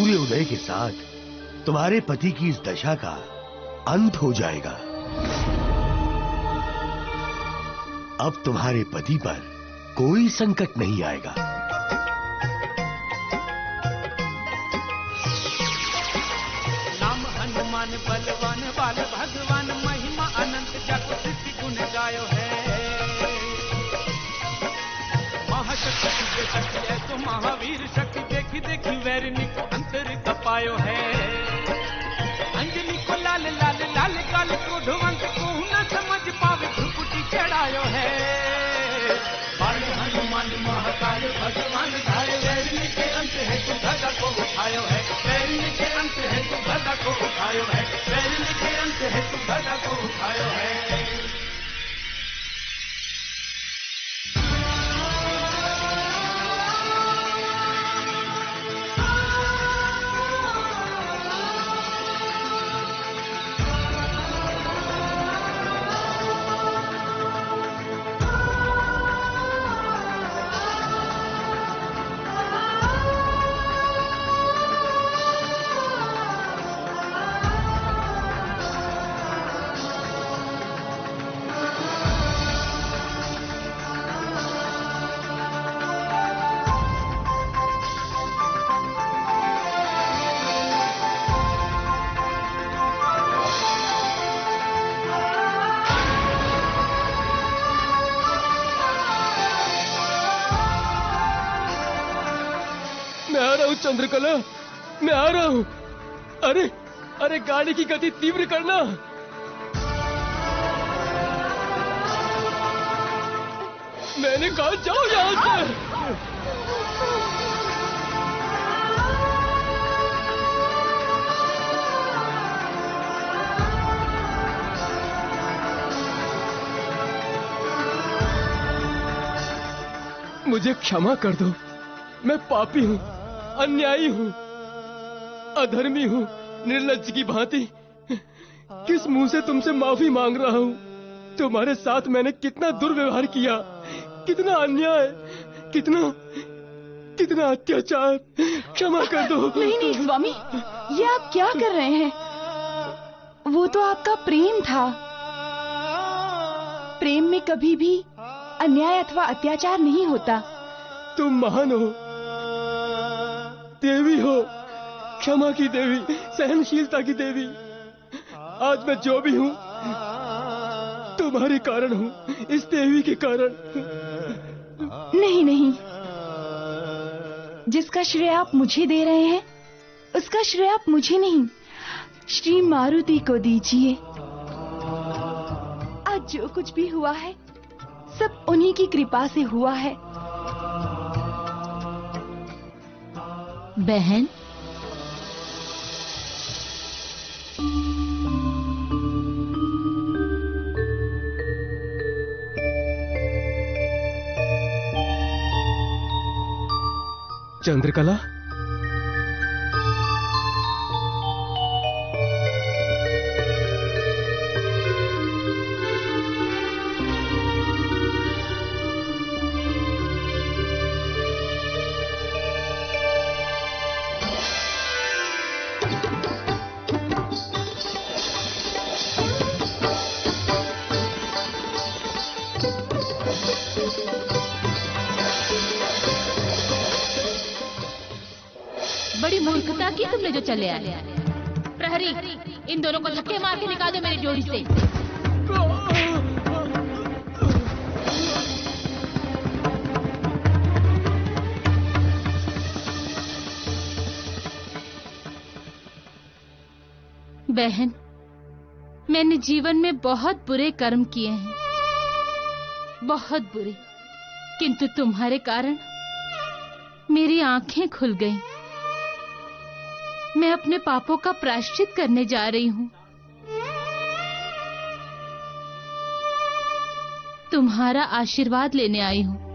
सूर्योदय के साथ तुम्हारे पति की इस दशा का अंत हो जाएगा। अब तुम्हारे पति पर कोई संकट नहीं आएगा। नाम हनुमान बलवान बाल भगवान, महिमा अनंत जग सिद्धि गुण गायो है। महाशक्ति के शक्ति है तो महावीर शक्ति, देखी देखी वैरिणी को अंतर तपायो है। अंजलि को लाल लाल लाल काल क्रोधवंत को न समझ पावे भ्रुकुटी चढ़ायो है। बाल हनुमान महाकाल भगवान धारे, वैरिणी के अंत है तो गदा को उठायो है। वैरिणी के अंत है तो गदा को उठायो है। वैरिणी के अंत है तो गदा को उठायो है। चंद्रकला, मैं आ रहा हूं। अरे अरे, गाड़ी की गति तीव्र करना। मैंने कहा जाओ यहां से। मुझे क्षमा कर दो, मैं पापी हूं, अन्यायी हूं, अधर्मी हूं, निर्लज्ज की भांति। किस मुंह से तुमसे माफी मांग रहा हूं? तुम्हारे साथ मैंने कितना दुर्व्यवहार किया, कितना अन्याय, कितना कितना अत्याचार। क्षमा कर दो। नहीं नहीं स्वामी, ये आप क्या कर रहे हैं? वो तो आपका प्रेम था। प्रेम में कभी भी अन्याय अथवा अत्याचार नहीं होता। तुम महान हो, देवी हो, क्षमा की देवी, सहनशीलता की देवी। आज मैं जो भी हूं तुम्हारे कारण हूं, इस देवी के कारण। नहीं नहीं, जिसका श्रेय आप मुझे दे रहे हैं उसका श्रेय आप मुझे नहीं, श्री मारुति को दीजिए। आज जो कुछ भी हुआ है सब उन्हीं की कृपा से हुआ है। बहन, चंद्रकला, बड़ी मूर्खता की तुमने जो चले आए। प्रहरी, इन दोनों को धक्के मार के निकाल दो मेरी जोड़ी से। बहन, मैंने जीवन में बहुत बुरे कर्म किए हैं, बहुत बुरे, किंतु तुम्हारे कारण मेरी आंखें खुल गईं। मैं अपने पापों का प्रायश्चित करने जा रही हूं। तुम्हारा आशीर्वाद लेने आई हूं।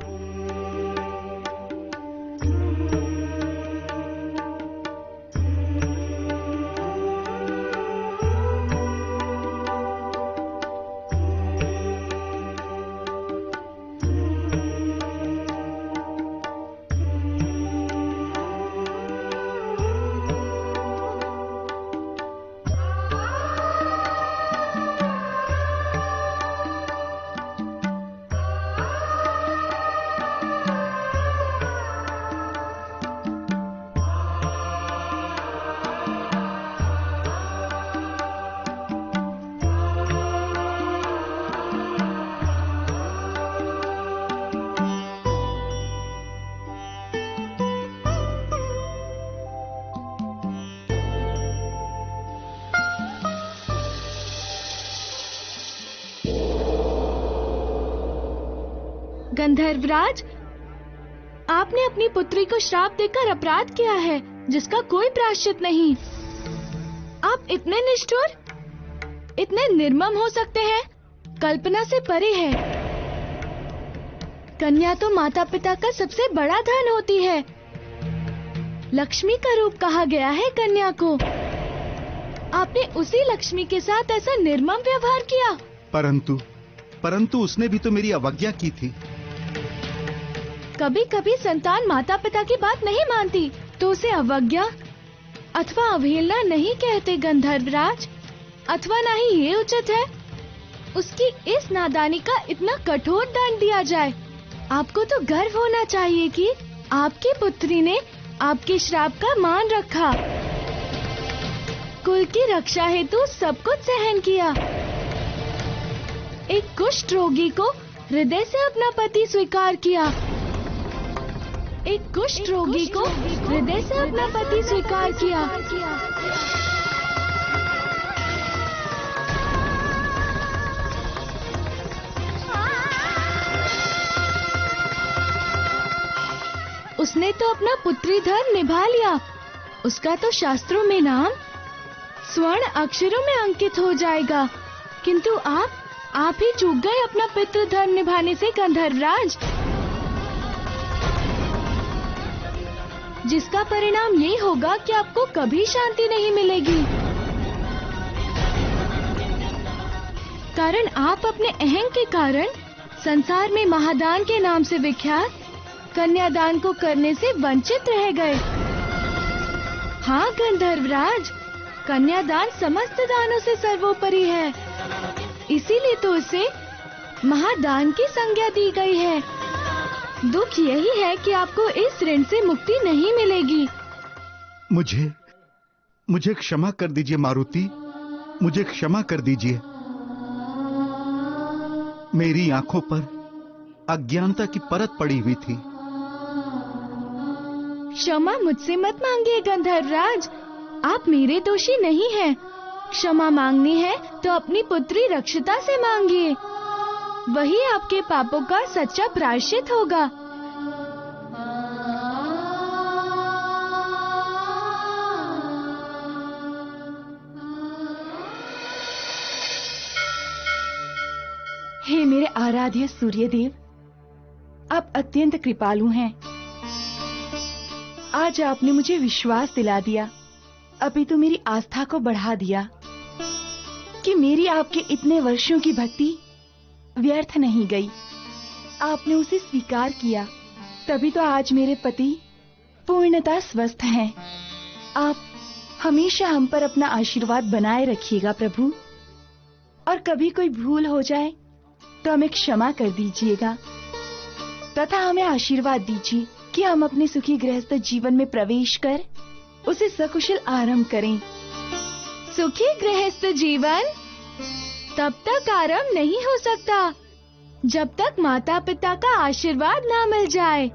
गंधर्वराज, आपने अपनी पुत्री को श्राप देकर अपराध किया है जिसका कोई प्रायश्चित नहीं। आप इतने निष्ठुर, इतने निर्मम हो सकते हैं, कल्पना से परे है। कन्या तो माता पिता का सबसे बड़ा धन होती है। लक्ष्मी का रूप कहा गया है कन्या को। आपने उसी लक्ष्मी के साथ ऐसा निर्मम व्यवहार किया। परंतु उसने भी तो मेरी अवज्ञा की थी। कभी कभी संतान माता पिता की बात नहीं मानती तो उसे अवज्ञा अथवा अवहेलना नहीं कहते गंधर्वराज, अथवा ना ही ये उचित है उसकी इस नादानी का इतना कठोर दंड दिया जाए। आपको तो गर्व होना चाहिए कि आपकी पुत्री ने आपके श्राप का मान रखा, कुल की रक्षा हेतु सब कुछ सहन किया। एक कुष्ठ रोगी को हृदय से अपना पति स्वीकार किया। एक कुष्ठ रोगी को हृदय से अपना पति स्वीकार किया। उसने तो अपना पुत्री धर्म निभा लिया। उसका तो शास्त्रों में नाम स्वर्ण अक्षरों में अंकित हो जाएगा। किंतु आप ही चूक गए अपना पितृ धर्म निभाने से गंधर्वराज, जिसका परिणाम ये होगा कि आपको कभी शांति नहीं मिलेगी। कारण आप अपने अहंकार के कारण संसार में महादान के नाम से विख्यात कन्यादान को करने से वंचित रह गए। हाँ गंधर्वराज, कन्यादान समस्त दानों से सर्वोपरि है, इसीलिए तो उसे महादान की संज्ञा दी गई है। दुख यही है कि आपको इस ऋण से मुक्ति नहीं मिलेगी। मुझे क्षमा कर दीजिए मारुति, मुझे क्षमा कर दीजिए। मेरी आंखों पर अज्ञानता की परत पड़ी हुई थी। क्षमा मुझसे मत मांगिए गंधर्वराज, आप मेरे दोषी नहीं हैं। क्षमा मांगनी है तो अपनी पुत्री रक्षिता से मांगिए, वही आपके पापों का सच्चा प्रायश्चित होगा। हे मेरे आराध्य सूर्यदेव, आप अत्यंत कृपालु हैं। आज आपने मुझे विश्वास दिला दिया, अपितु मेरी आस्था को बढ़ा दिया कि मेरी आपके इतने वर्षों की भक्ति व्यर्थ नहीं गई। आपने उसे स्वीकार किया, तभी तो आज मेरे पति पूर्णतः स्वस्थ हैं। आप हमेशा हम पर अपना आशीर्वाद बनाए रखिएगा प्रभु, और कभी कोई भूल हो जाए तो हमें क्षमा कर दीजिएगा, तथा हमें आशीर्वाद दीजिए कि हम अपने सुखी गृहस्थ जीवन में प्रवेश कर उसे सकुशल आरंभ करें। सुखी गृहस्थ जीवन तब तक आरंभ नहीं हो सकता जब तक माता पिता का आशीर्वाद ना मिल जाए।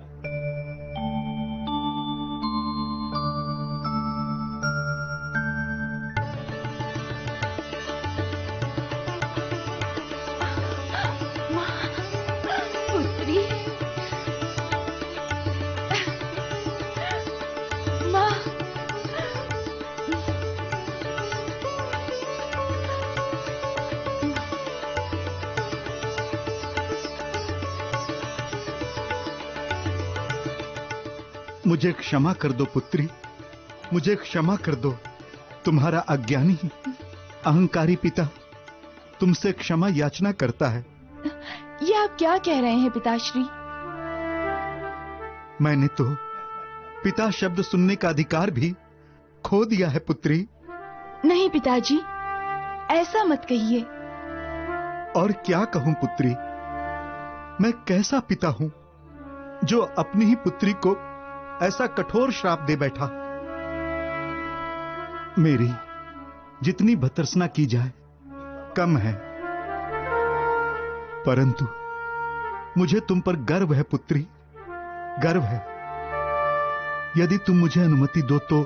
पुत्री, माँ, मुझे क्षमा कर दो पुत्री, मुझे क्षमा कर दो। तुम्हारा अज्ञानी अहंकारी पिता तुमसे क्षमा याचना करता है। ये आप क्या कह रहे हैं पिताश्री? मैंने तो पिता शब्द सुनने का अधिकार भी खो दिया है पुत्री। नहीं पिताजी, ऐसा मत कहिए। और क्या कहूं पुत्री, मैं कैसा पिता हूं जो अपनी ही पुत्री को ऐसा कठोर श्राप दे बैठा। मेरी जितनी भर्त्सना की जाए कम है, परंतु मुझे तुम पर गर्व है पुत्री, गर्व है। यदि तुम मुझे अनुमति दो तो।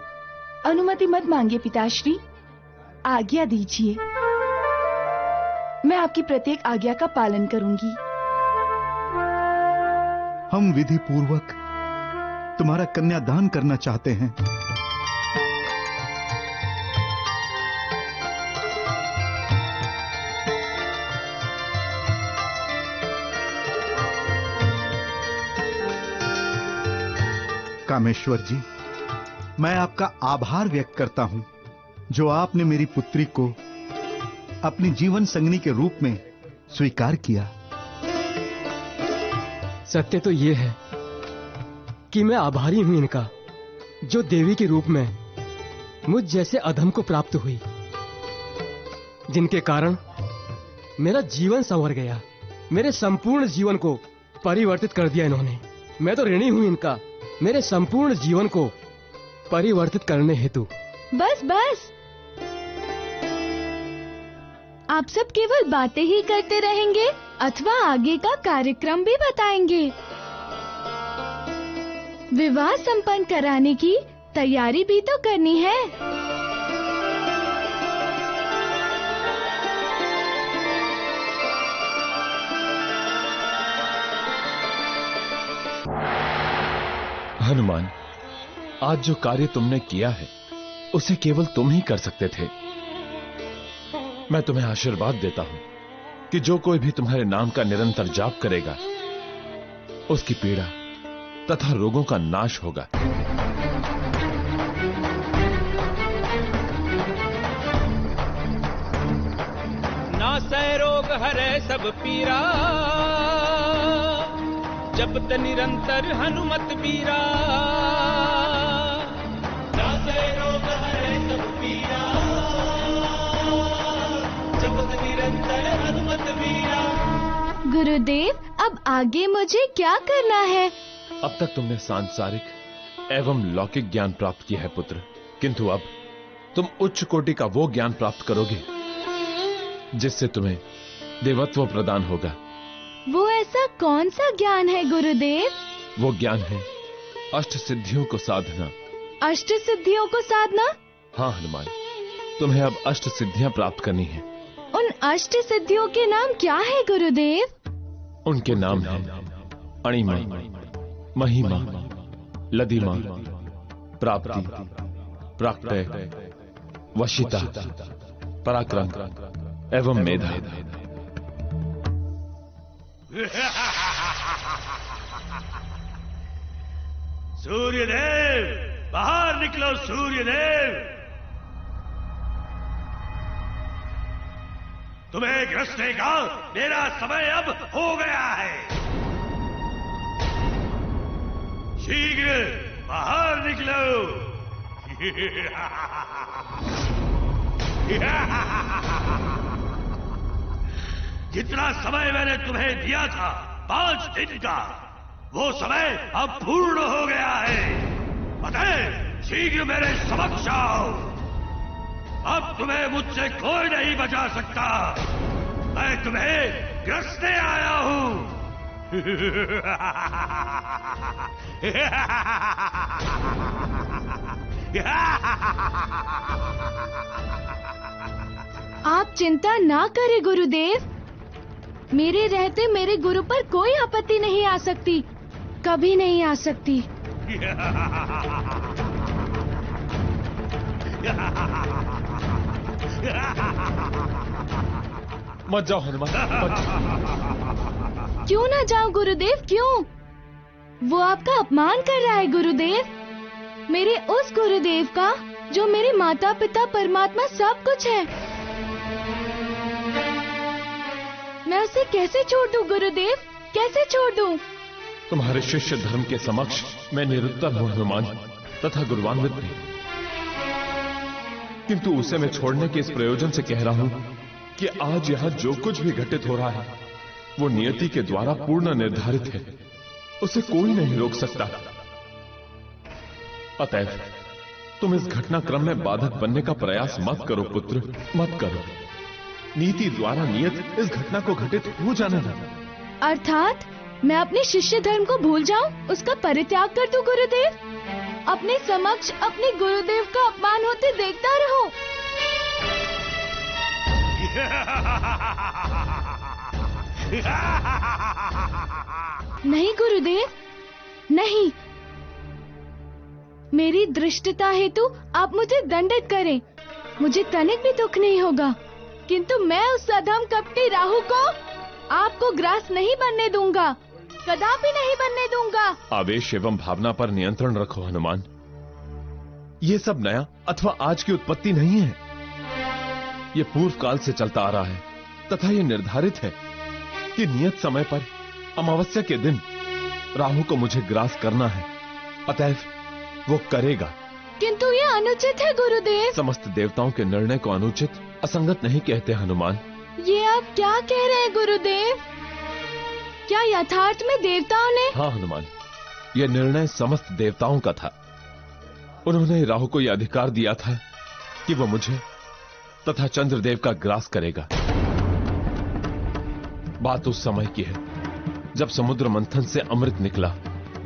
अनुमति मत मांगिए पिताश्री, आज्ञा दीजिए। मैं आपकी प्रत्येक आज्ञा का पालन करूंगी। हम विधि पूर्वक तुम्हारा कन्यादान करना चाहते हैं। कामेश्वर जी, मैं आपका आभार व्यक्त करता हूं जो आपने मेरी पुत्री को अपनी जीवन संगनी के रूप में स्वीकार किया। सत्य तो ये है कि मैं आभारी हूं इनका, जो देवी के रूप में मुझ जैसे अधम को प्राप्त हुई, जिनके कारण मेरा जीवन संवर गया, मेरे संपूर्ण जीवन को परिवर्तित कर दिया इन्होंने। मैं तो ऋणी हूं इनका, मेरे संपूर्ण जीवन को परिवर्तित करने हेतु। बस बस, आप सब केवल बातें ही करते रहेंगे अथवा आगे का कार्यक्रम भी बताएंगे? विवाह संपन्न कराने की तैयारी भी तो करनी है। हनुमान, आज जो कार्य तुमने किया है उसे केवल तुम ही कर सकते थे। मैं तुम्हें आशीर्वाद देता हूं कि जो कोई भी तुम्हारे नाम का निरंतर जाप करेगा उसकी पीड़ा तथा रोगों का नाश होगा। नासै रोग हरै सब पीरा, जपत निरंतर हनुमत बीरा। नासै रोग हरै सब पीरा, जपत निरंतर हनुमत बीरा। गुरुदेव, अब आगे मुझे क्या करना है? अब तक तुमने सांसारिक एवं लौकिक ज्ञान प्राप्त किया है पुत्र, किंतु अब तुम उच्च कोटि का वो ज्ञान प्राप्त करोगे जिससे तुम्हें देवत्व प्रदान होगा। वो ऐसा कौन सा ज्ञान है गुरुदेव? वो ज्ञान है अष्ट सिद्धियों को साधना। अष्ट सिद्धियों को साधना? हाँ हनुमान, तुम्हें अब अष्ट सिद्धियां प्राप्त करनी है। उन अष्ट सिद्धियों के नाम क्या है गुरुदेव? उनके नाम हैं अणिमा, महिमा, लदिमा, प्राप्ति, प्राक्टय, वशिता, पराक्रम एवं मेधा। सूर्यदेव, बाहर निकलो सूर्यदेव। तुम्हें ग्रसने का मेरा समय अब हो गया है। शीघ्र बाहर निकलो। जितना समय मैंने तुम्हें दिया था 5 दिन का, वो समय अब पूर्ण हो गया है। अतः शीघ्र मेरे समक्ष आओ। अब तुम्हें मुझसे कोई नहीं बचा सकता। मैं तुम्हें ग्रसने आया हूं। आप चिंता ना करें गुरुदेव, मेरे रहते मेरे गुरु पर कोई आपत्ति नहीं आ सकती, कभी नहीं आ सकती। मत जाओ हनुमान, मत जाओ। क्यों ना जाऊं गुरुदेव, क्यों? वो आपका अपमान कर रहा है गुरुदेव, मेरे उस गुरुदेव का जो मेरे माता पिता परमात्मा सब कुछ है। मैं उसे कैसे छोड़ दूं गुरुदेव, कैसे छोड़ दूं? तुम्हारे शिष्य धर्म के समक्ष मैं निरुत्तर हूं हनुमान, तथा गुरुवान्वित भी, किंतु उसे मैं छोड़ने के इस प्रयोजन से कह रहा हूं कि आज यहां जो कुछ भी घटित हो रहा है वो नियति के द्वारा पूर्ण निर्धारित है, उसे कोई नहीं रोक सकता। अतएव तुम इस घटनाक्रम में बाधक बनने का प्रयास मत करो पुत्र, मत करो। नीति द्वारा नियत इस घटना को घटित हो जाने दो। अर्थात मैं अपने शिष्य धर्म को भूल जाऊं, उसका परित्याग कर दूं गुरुदेव? अपने समक्ष अपने गुरुदेव का अपमान होते देखता रहो? नहीं गुरुदेव, नहीं, मेरी दृष्टता हेतु आप मुझे दंडित करें, मुझे तनिक भी दुख नहीं होगा, किंतु मैं उस अधम कपटी राहु को आपको ग्रास नहीं बनने दूंगा, कदापि नहीं बनने दूंगा। आवेश एवं भावना पर नियंत्रण रखो हनुमान। ये सब नया अथवा आज की उत्पत्ति नहीं है। ये पूर्व काल से चलता आ रहा है तथा ये निर्धारित है कि नियत समय पर अमावस्या के दिन राहु को मुझे ग्रास करना है, अतएव वो करेगा। किंतु ये अनुचित है गुरुदेव। समस्त देवताओं के निर्णय को अनुचित असंगत नहीं कहते हनुमान। ये आप क्या कह रहे हैं गुरुदेव? क्या यथार्थ में देवताओं ने? हाँ हनुमान, यह निर्णय समस्त देवताओं का था। उन्होंने राहु को यह अधिकार दिया था कि वो मुझे तथा चंद्रदेव का ग्रास करेगा। बात उस समय की है जब समुद्र मंथन से अमृत निकला।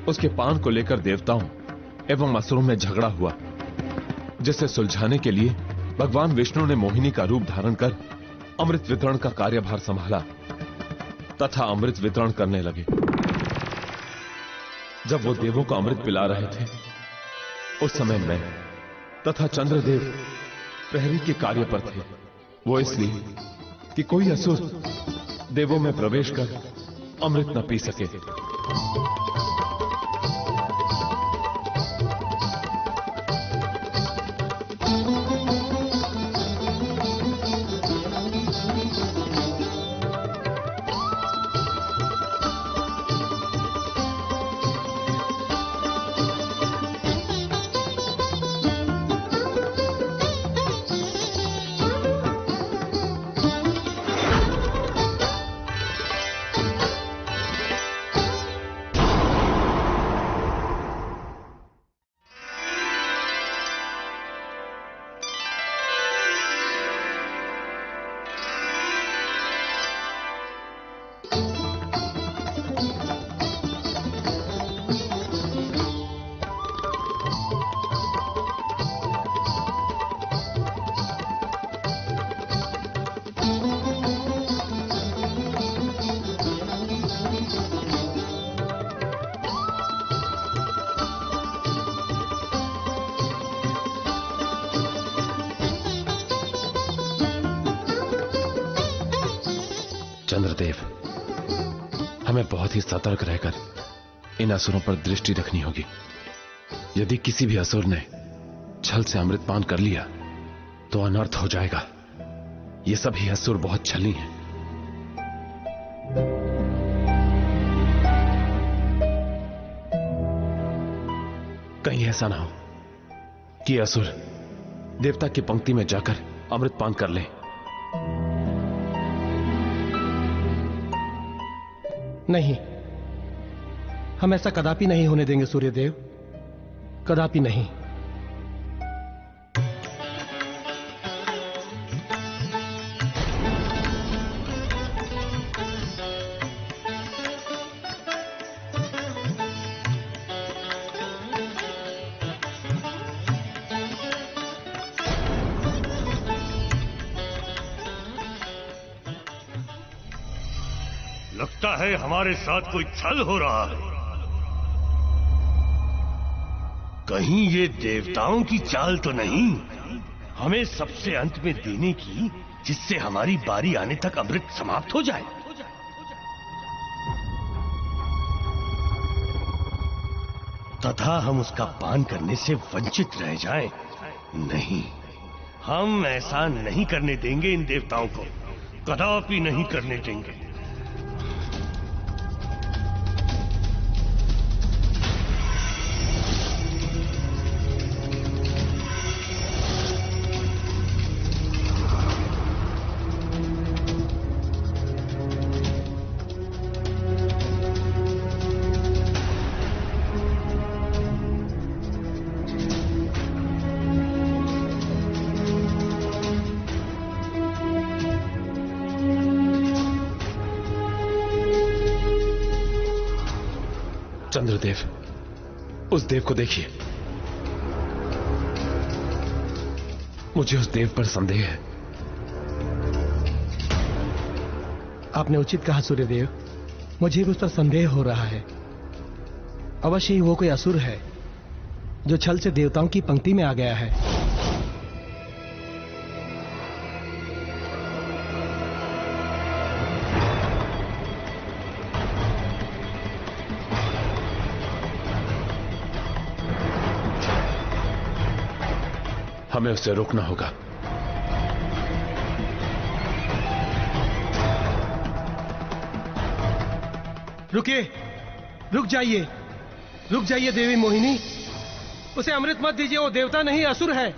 उसके पान को लेकर देवताओं एवं असुरों में झगड़ा हुआ, जिसे सुलझाने के लिए भगवान विष्णु ने मोहिनी का रूप धारण कर अमृत वितरण का कार्यभार संभाला तथा अमृत वितरण करने लगे। जब वो देवों को अमृत पिला रहे थे, उस समय मैं तथा चंद्रदेव प्रहरी के कार्य पर थे। वो इसलिए कि कोई असुर देवों में प्रवेश कर अमृत न पी सके। चंद्रदेव, हमें बहुत ही सतर्क रहकर इन असुरों पर दृष्टि रखनी होगी। यदि किसी भी असुर ने छल से अमृत पान कर लिया तो अनर्थ हो जाएगा। ये सभी असुर बहुत छली हैं। कहीं ऐसा ना हो कि असुर देवता की पंक्ति में जाकर अमृत पान कर ले। नहीं, हम ऐसा कदापि नहीं होने देंगे सूर्यदेव, कदापि नहीं। लगता है हमारे साथ कोई छल हो रहा है। कहीं ये देवताओं की चाल तो नहीं, हमें सबसे अंत में देने की, जिससे हमारी बारी आने तक अमृत समाप्त हो जाए। तथा हम उसका पान करने से वंचित रह जाएं। नहीं, हम ऐसा नहीं करने देंगे। इन देवताओं को कदापि नहीं करने देंगे। चंद्रदेव, उस देव को देखिए। मुझे उस देव पर संदेह है। आपने उचित कहा सूर्यदेव, मुझे भी उस पर संदेह हो रहा है। अवश्य ही वो कोई असुर है जो छल से देवताओं की पंक्ति में आ गया है। हमें उसे रोकना होगा। रुकिए, रुक जाइए देवी मोहिनी, उसे अमृत मत दीजिए। वो देवता नहीं, असुर है।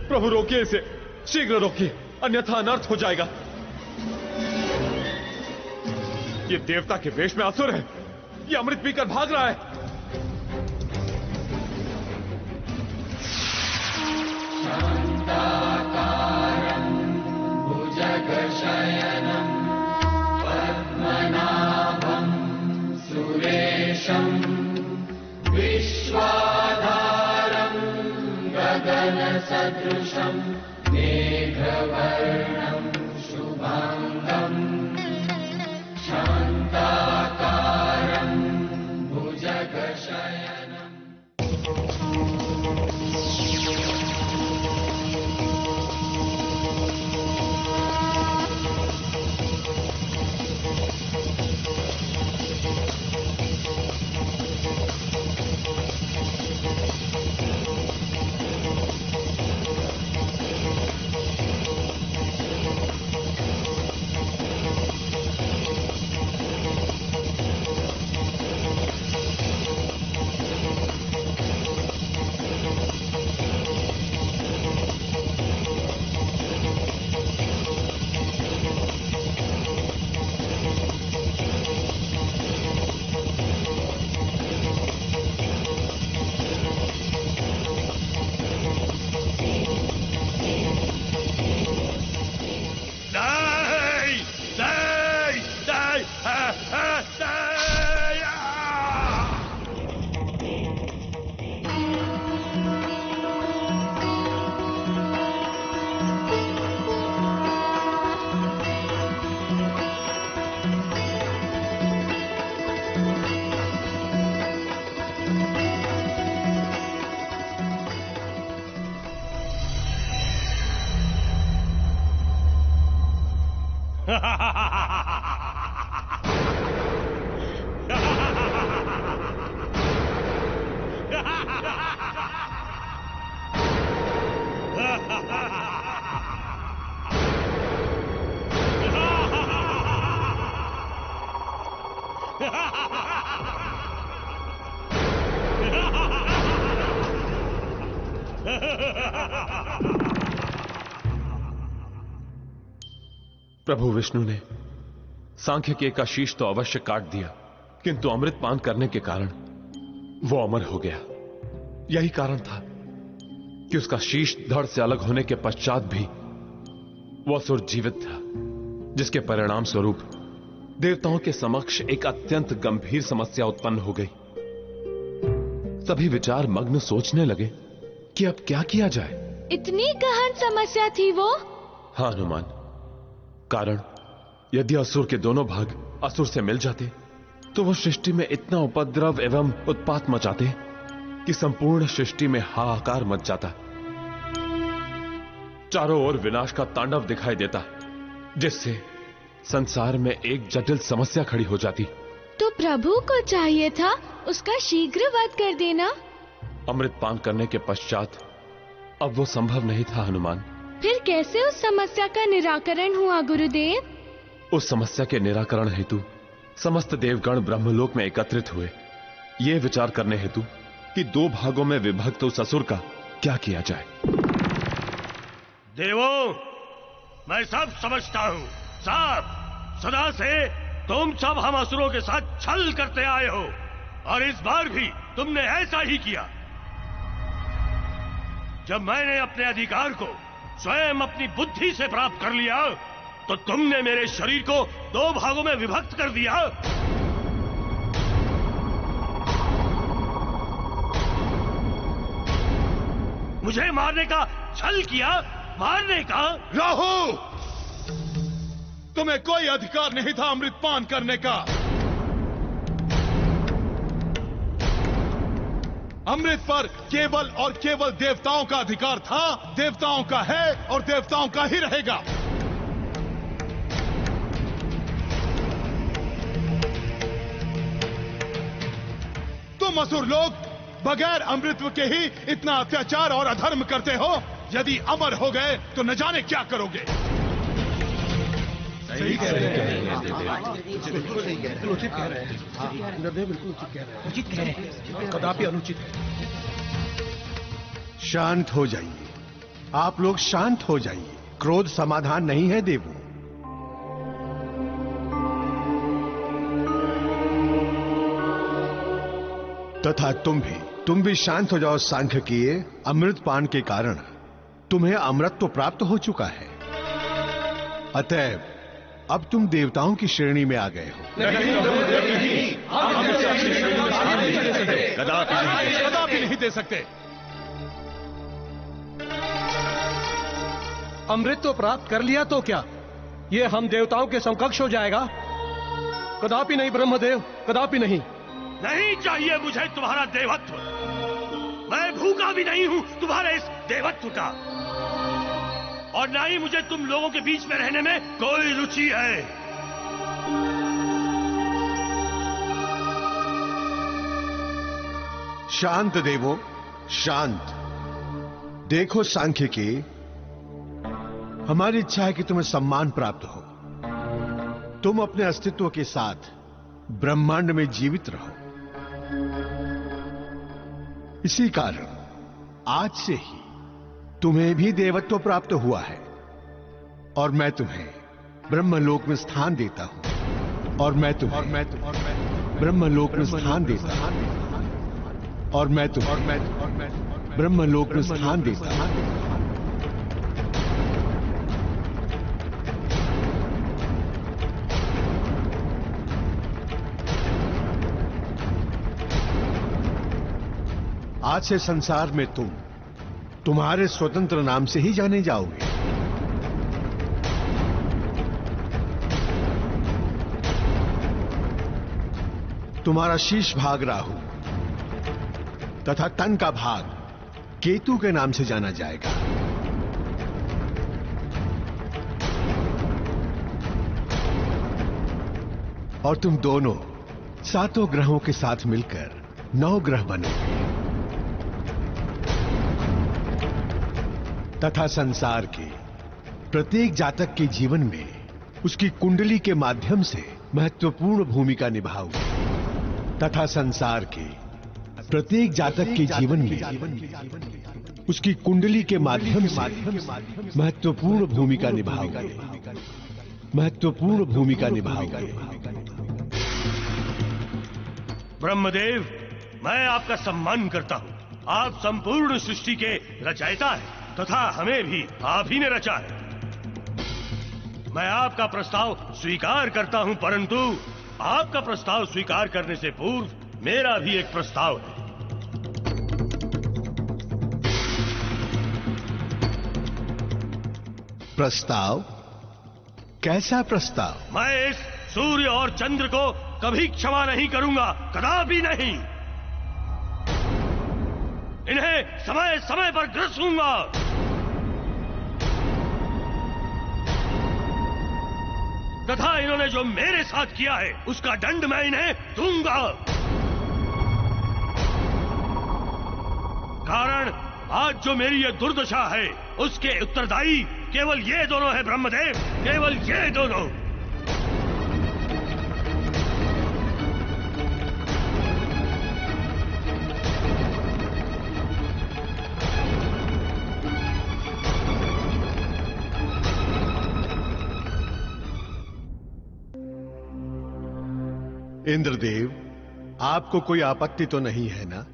प्रभु रोकिए इसे, शीघ्र रोकिए, अन्यथा अनर्थ हो जाएगा। ये देवता के वेश में असुर है, ये अमृत पीकर भाग रहा है। शांताकारं भुजगशयनं पद्मनाभं सुरेशं विश्वाधारं गगनसदृशं मेघवर्णं शुभांगं शांताकारं भुजगशयनं। प्रभु विष्णु ने सांख्यकेय का शीश तो अवश्य काट दिया, किंतु अमृत पान करने के कारण वो अमर हो गया। यही कारण था कि उसका शीश धड़ से अलग होने के पश्चात भी वो असुर जीवित था, जिसके परिणाम स्वरूप देवताओं के समक्ष एक अत्यंत गंभीर समस्या उत्पन्न हो गई। सभी विचार मग्न सोचने लगे कि अब क्या किया जाए। इतनी गहन समस्या थी वो? हाँ हनुमान, कारण यदि असुर के दोनों भाग असुर से मिल जाते तो वो सृष्टि में इतना उपद्रव एवं उत्पात मचाते कि संपूर्ण सृष्टि में हाहाकार मच जाता। चारों ओर विनाश का तांडव दिखाई देता, जिससे संसार में एक जटिल समस्या खड़ी हो जाती। तो प्रभु को चाहिए था उसका शीघ्र वध कर देना। अमृत पान करने के पश्चात अब वो संभव नहीं था हनुमान। फिर कैसे उस समस्या का निराकरण हुआ गुरुदेव? उस समस्या के निराकरण हेतु समस्त देवगण ब्रह्मलोक में एकत्रित हुए, ये विचार करने हेतु कि दो भागों में विभक्त उस असुर का क्या किया जाए। देवों, मैं सब समझता हूं। साहब, सदा से तुम सब हम असुरों के साथ छल करते आए हो और इस बार भी तुमने ऐसा ही किया। जब मैंने अपने अधिकार को स्वयं अपनी बुद्धि से प्राप्त कर लिया तो तुमने मेरे शरीर को 2 भागों में विभक्त कर दिया। मुझे मारने का छल किया, मारने का। राहु, तुम्हें कोई अधिकार नहीं था अमृतपान करने का। अमृत पर केवल और केवल देवताओं का अधिकार था, देवताओं का है और देवताओं का ही रहेगा। तुम असुर लोग बगैर अमृतत्व के ही इतना अत्याचार और अधर्म करते हो। यदि अमर हो गए तो न जाने क्या करोगे। सही कह रहे हैं, बिल्कुल सही कह रहे हैं, उचित कह रहे हैं, निर्णय बिल्कुल उचित कह रहे हैं, उचित कह रहे हैं, कदापि अनुचित है। शांत हो जाइए, आप लोग शांत हो जाइए। क्रोध समाधान नहीं है देवों। तथा तुम भी शांत हो जाओ सांख्यकीय। अमृतपान के कारण तुम्हें अमृत तो प्राप्त हो चुका है, अतएव अब तुम देवताओं की श्रेणी में आ गए हो। कदापि नहीं दे सकते। अमृत तो प्राप्त कर लिया तो क्या ये हम देवताओं के समकक्ष हो जाएगा? कदापि नहीं ब्रह्मदेव, कदापि नहीं। नहीं चाहिए मुझे तुम्हारा देवत्व। मैं भूखा भी नहीं हूं तुम्हारे इस देवत्व का, और ना ही मुझे तुम लोगों के बीच में रहने में कोई रुचि है। शांत देवो, शांत। देखो सांख्यकी, हमारी इच्छा है कि तुम्हें सम्मान प्राप्त हो। तुम अपने अस्तित्व के साथ ब्रह्मांड में जीवित रहो। इसी कारण आज से ही तुम्हें भी देवत्व प्राप्त हुआ है और मैं तुम्हें ब्रह्मलोक में स्थान देता हूं। और मैं तुम्हें ब्रह्मलोक में स्थान देता हूं। और मैं तुम्हें ब्रह्मलोक में स्थान देता हूं। आज से संसार में तुम्हारे स्वतंत्र नाम से ही जाने जाओगे। तुम्हारा शीर्ष भाग राहु तथा तन का भाग केतु के नाम से जाना जाएगा। और तुम दोनों 7 ग्रहों के साथ मिलकर 9 ग्रह बनोगे तथा संसार के प्रत्येक जातक के जीवन में उसकी कुंडली के माध्यम से महत्वपूर्ण भूमिका निभाओगे तथा संसार के प्रत्येक जातक के जीवन में उसकी कुंडली के माध्यम से महत्वपूर्ण भूमिका निभाओगे। महत्वपूर्ण भूमिका निभाओगे। ब्रह्मदेव, मैं आपका सम्मान करता हूं। आप संपूर्ण सृष्टि के रचयिता हैं तथा हमें भी आप ही ने रचा है। मैं आपका प्रस्ताव स्वीकार करता हूं, परंतु आपका प्रस्ताव स्वीकार करने से पूर्व मेरा भी एक प्रस्ताव है। प्रस्ताव? कैसा प्रस्ताव? मैं इस सूर्य और चंद्र को कभी क्षमा नहीं करूंगा, कदापि नहीं। इन्हें समय समय पर ग्रसूंगा। तथा इन्होंने जो मेरे साथ किया है उसका दंड मैं इन्हें दूंगा। कारण आज जो मेरी ये दुर्दशा है उसके उत्तरदायी केवल ये दोनों हैं ब्रह्मदेव, केवल ये दोनों। इंद्रदेव, आपको कोई आपत्ति तो नहीं है ना?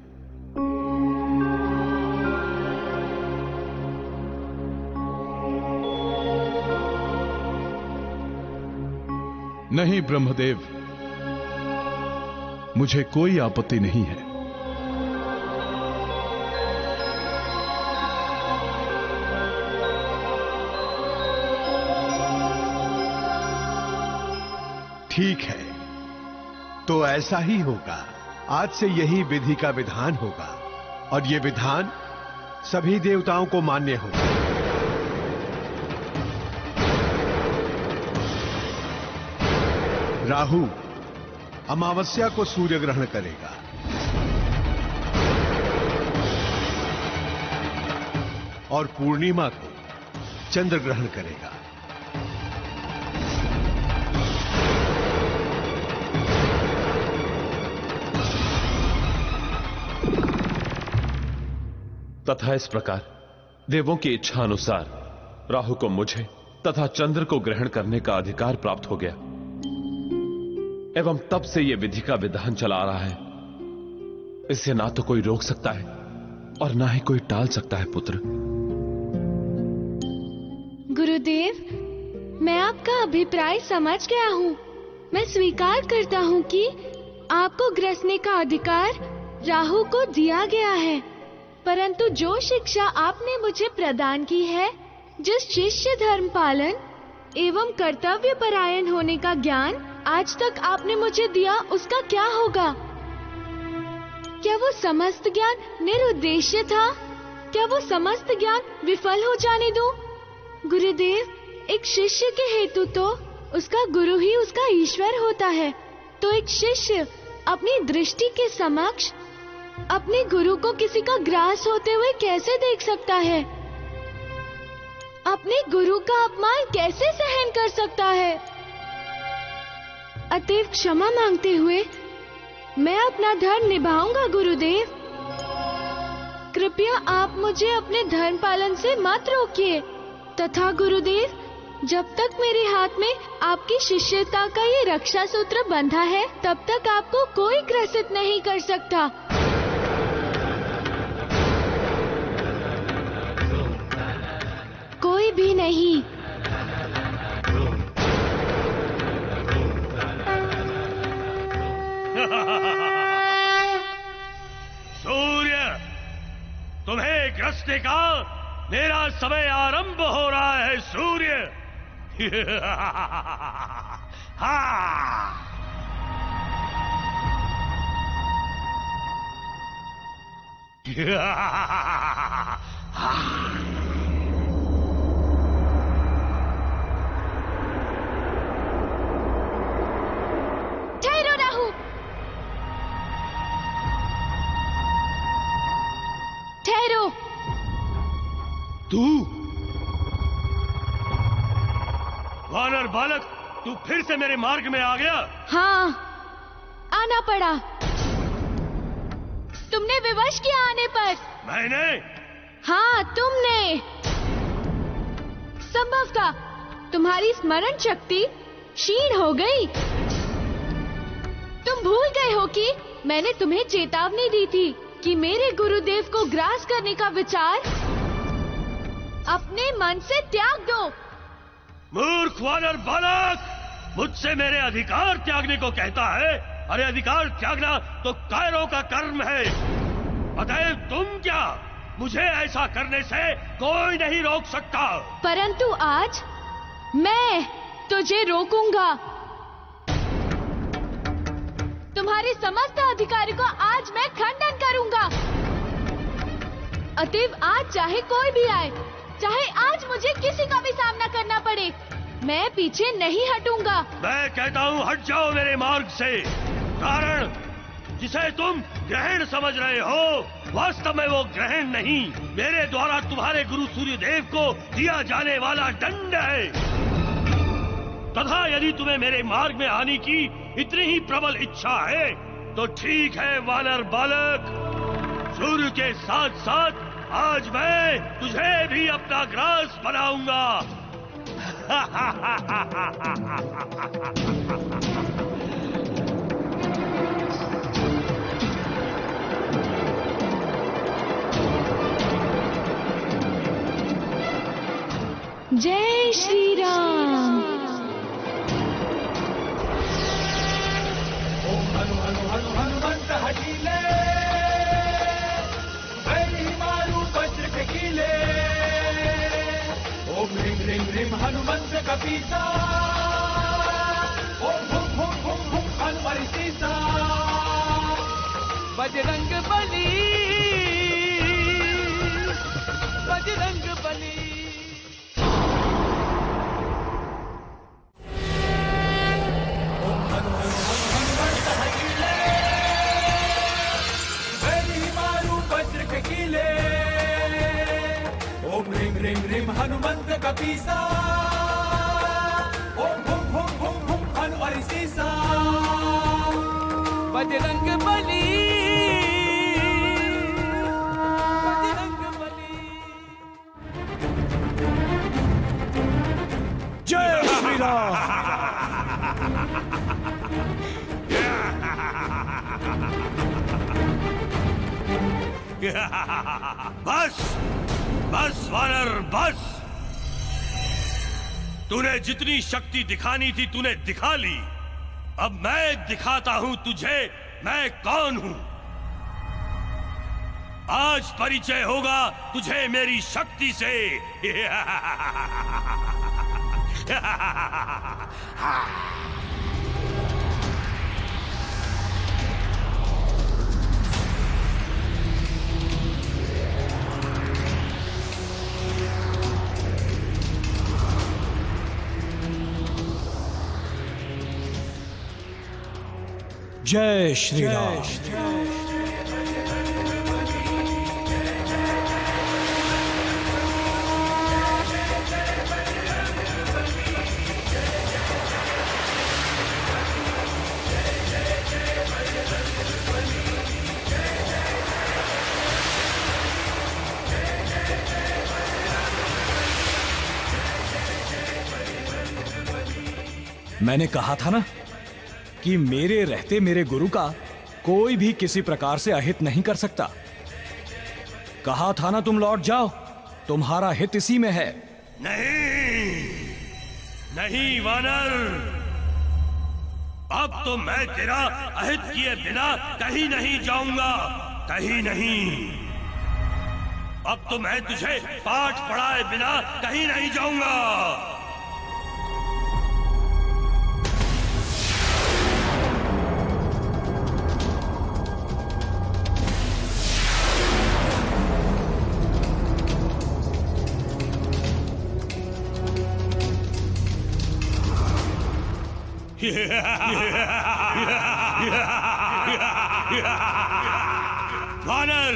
नहीं ब्रह्मदेव, मुझे कोई आपत्ति नहीं है। ठीक है, तो ऐसा ही होगा। आज से यही विधि का विधान होगा और यह विधान सभी देवताओं को मान्य होगा। राहु अमावस्या को सूर्य ग्रहण करेगा, और पूर्णिमा को चंद्र ग्रहण करेगा। तथा इस प्रकार देवों की इच्छा अनुसार राहु को मुझे तथा चंद्र को ग्रहण करने का अधिकार प्राप्त हो गया, एवं तब से यह विधि का विधान चला आ रहा है। इसे ना तो कोई रोक सकता है और ना ही कोई टाल सकता है। पुत्र, गुरुदेव, मैं आपका अभिप्राय समझ गया हूँ। मैं स्वीकार करता हूँ कि आपको ग्रसने का अधिकार राहु को दिया गया है, परंतु जो शिक्षा आपने मुझे प्रदान की है, जिस शिष्य धर्म पालन एवं कर्तव्य परायण होने का ज्ञान आज तक आपने मुझे दिया, उसका क्या होगा? क्या वो समस्त ज्ञान निरुद्देश्य था? क्या वो समस्त ज्ञान विफल हो जाने दूं? गुरुदेव, एक शिष्य के हेतु तो उसका गुरु ही उसका ईश्वर होता है, तो एक शिष्य अपनी दृष्टि के समक्ष अपने गुरु को किसी का ग्रास होते हुए कैसे देख सकता है? अपने गुरु का अपमान कैसे सहन कर सकता है? अतएव क्षमा मांगते हुए मैं अपना धर्म निभाऊंगा गुरुदेव। कृपया आप मुझे अपने धर्म पालन से मत रोकिए। तथा गुरुदेव, जब तक मेरे हाथ में आपकी शिष्यता का ये रक्षा सूत्र बंधा है, तब तक आपको कोई ग्रसित नहीं कर सकता। कोई भी नहीं। सूर्य, तुम्हें ग्रसने का मेरा समय आरंभ हो रहा है। सूर्य हाँ। ठहरो राहु, ठहरो। तू वानर बालक, तू फिर से मेरे मार्ग में आ गया? हाँ, आना पड़ा। तुमने विवश किया आने पर। मैंने? हाँ, तुमने। संभवतः तुम्हारी स्मरण शक्ति क्षीण हो गई। तुम भूल गए हो कि मैंने तुम्हें चेतावनी दी थी कि मेरे गुरुदेव को ग्रास करने का विचार अपने मन से त्याग दो। मूर्ख वानर बालक, मुझसे मेरे अधिकार त्यागने को कहता है? अरे अधिकार त्यागना तो कायरों का कर्म है। अतएव तुम क्या, मुझे ऐसा करने से कोई नहीं रोक सकता। परंतु आज मैं तुझे रोकूंगा। तुम्हारे समस्त अधिकार को आज मैं खंडन करूंगा। अतएव आज चाहे कोई भी आए, चाहे आज मुझे किसी का भी सामना करना पड़े, मैं पीछे नहीं हटूंगा। मैं कहता हूँ हट जाओ मेरे मार्ग से। कारण जिसे तुम ग्रहण समझ रहे हो, वास्तव में वो ग्रहण नहीं, मेरे द्वारा तुम्हारे गुरु सूर्यदेव को दिया जाने वाला दंड है। तथा यदि तुम्हें मेरे मार्ग में आने की इतनी ही प्रबल इच्छा है तो ठीक है वानर बालक, सूर्य के साथ साथ आज मैं तुझे भी अपना ग्रास बनाऊंगा। जय श्री राम। ओम हनु हनु हनु हनुमंत हटीले, वैरी मारू वज्र के कीले। ओम ह्रीं ह्रीं ह्रीं हनुमंत कपीसा, ओम हुम हुम हुम हुम हनुमरि सीसा। बजरंग बली, बजरंग बली। ओम हनु हनु हनु हनुमंत हटीले, वैरी मारू वज्र के कीले। ओम ह्रीं ह्रीं ह्रीं हनुमंत कपीसा, ओम हुम हुम हुम हुम हनुमरि सीसा। बजरंग बली, बजरंग बली। जय श्री राम। बस बस वानर बस। तूने जितनी शक्ति दिखानी थी तूने दिखा ली। अब मैं दिखाता हूं तुझे मैं कौन हूं। आज परिचय होगा तुझे मेरी शक्ति से। जय श्री राम। मैंने कहा था ना कि मेरे रहते मेरे गुरु का कोई भी किसी प्रकार से अहित नहीं कर सकता। कहा था ना तुम लौट जाओ, तुम्हारा हित इसी में है। नहीं नहीं वानर, अब तो मैं तेरा अहित किए बिना कहीं नहीं जाऊंगा, कहीं नहीं। अब तो मैं तुझे पाठ पढ़ाए बिना कहीं नहीं जाऊंगा। वानर,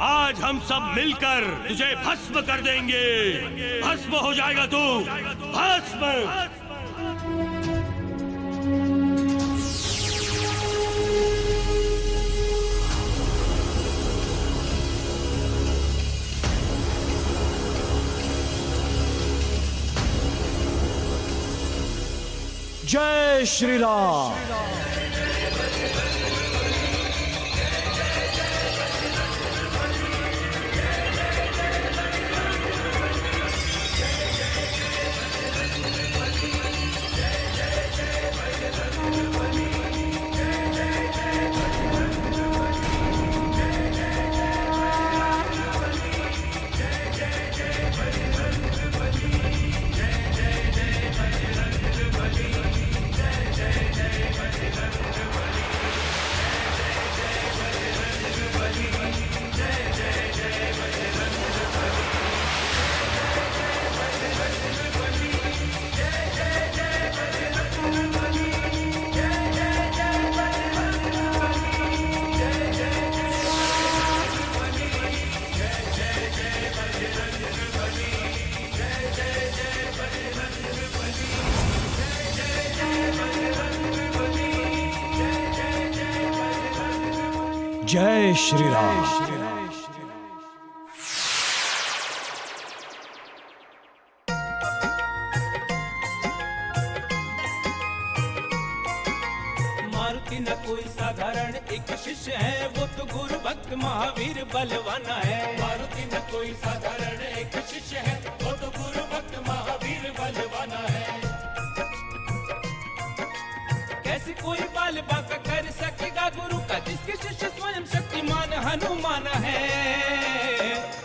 आज हम सब मिलकर तुझे भस्म कर देंगे। भस्म हो जाएगा तू, भस्म। जय श्री राम। जय श्री राम। मारुति न कोई साधारण एक शिष्य है, वो तो गुरु भक्त महावीर बलवाना है। मारुति न कोई साधारण एक शिष्य है, वो तो गुरु भक्त बलवाना है। कैसे कोई बाल बांका कर सकेगा गुरु का, जिसके शिष्य स्वयं शक्तिमान हनुमान है।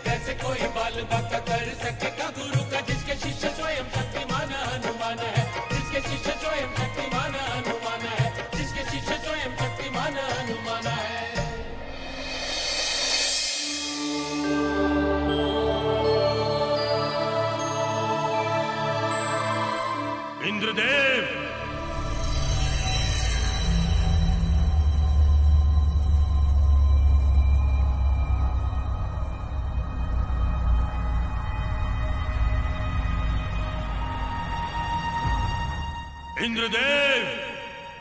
कैसे कोई बाल बांका कर सकेगा गुरु का, जिसके शिष्य स्वयं शक्तिमान हनुमान है। जिसके शिष्य स्वयं शक्तिमान हनुमान है। जिसके शिष्य स्वयं शक्तिमान हनुमान है। इंद्रदेव, इंद्रदेव,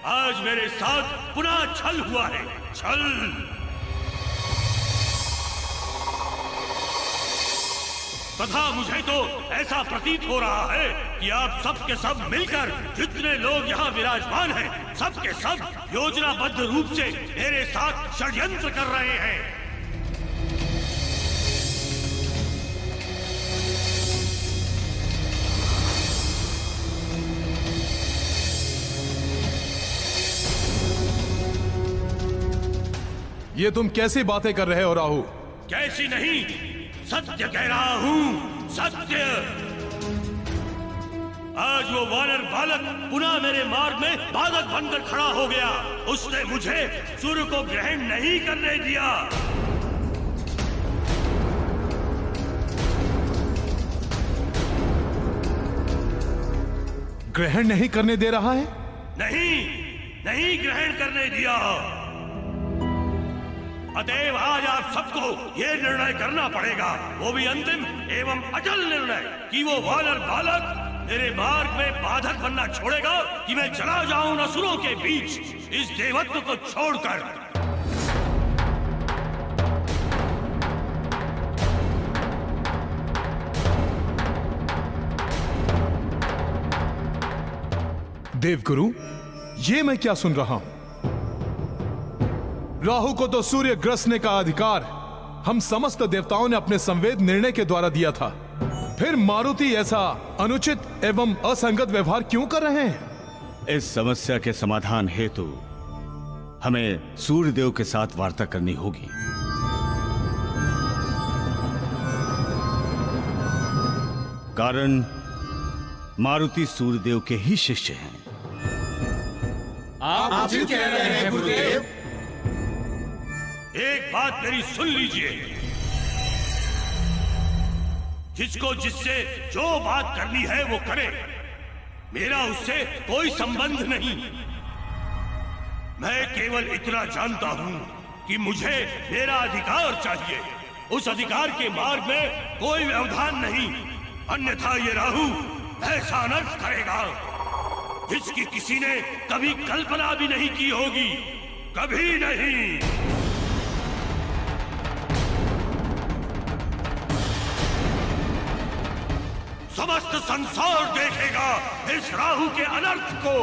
आज मेरे साथ पुनः छल हुआ है। छल। तथा मुझे तो ऐसा प्रतीत हो रहा है कि आप सब के सब मिलकर, जितने लोग यहाँ विराजमान हैं, सब के सब योजनाबद्ध रूप से मेरे साथ षड्यंत्र कर रहे हैं। ये तुम कैसी बातें कर रहे हो राहु? कैसी नहीं, सत्य कह रहा हूं, सत्य। आज वो वानर बालक पुनः मेरे मार्ग में बाधक बनकर खड़ा हो गया। उसने मुझे सूर्य को ग्रहण नहीं करने दिया। ग्रहण नहीं करने दे रहा है? नहीं ग्रहण करने दिया। अतएव आज आप सबको ये निर्णय करना पड़ेगा, वो भी अंतिम एवं अचल निर्णय, कि वो वानर बालक मेरे मार्ग में बाधक बनना छोड़ेगा कि मैं चला जाऊं असुरों के बीच इस देवत्व को छोड़कर। देवगुरु, ये मैं क्या सुन रहा हूं? राहु को तो सूर्य ग्रसने का अधिकार हम समस्त देवताओं ने अपने संवेद निर्णय के द्वारा दिया था। फिर मारुति ऐसा अनुचित एवं असंगत व्यवहार क्यों कर रहे हैं? इस समस्या के समाधान हेतु हमें सूर्यदेव के साथ वार्ता करनी होगी। कारण मारुति सूर्यदेव के ही शिष्य हैं। आप जी कह रहे हैं गुरुदेव। एक बात मेरी सुन लीजिए, जिसको जिससे जो बात करनी है वो करे, मेरा उससे कोई संबंध नहीं। मैं केवल इतना जानता हूं कि मुझे मेरा अधिकार चाहिए। उस अधिकार के मार्ग में कोई व्यवधान नहीं, अन्यथा ये राहु ऐसा अनर्थ करेगा जिसकी किसी ने कभी कल्पना भी नहीं की होगी, कभी नहीं। समस्त संसार देखेगा इस राहु के अनर्थ को।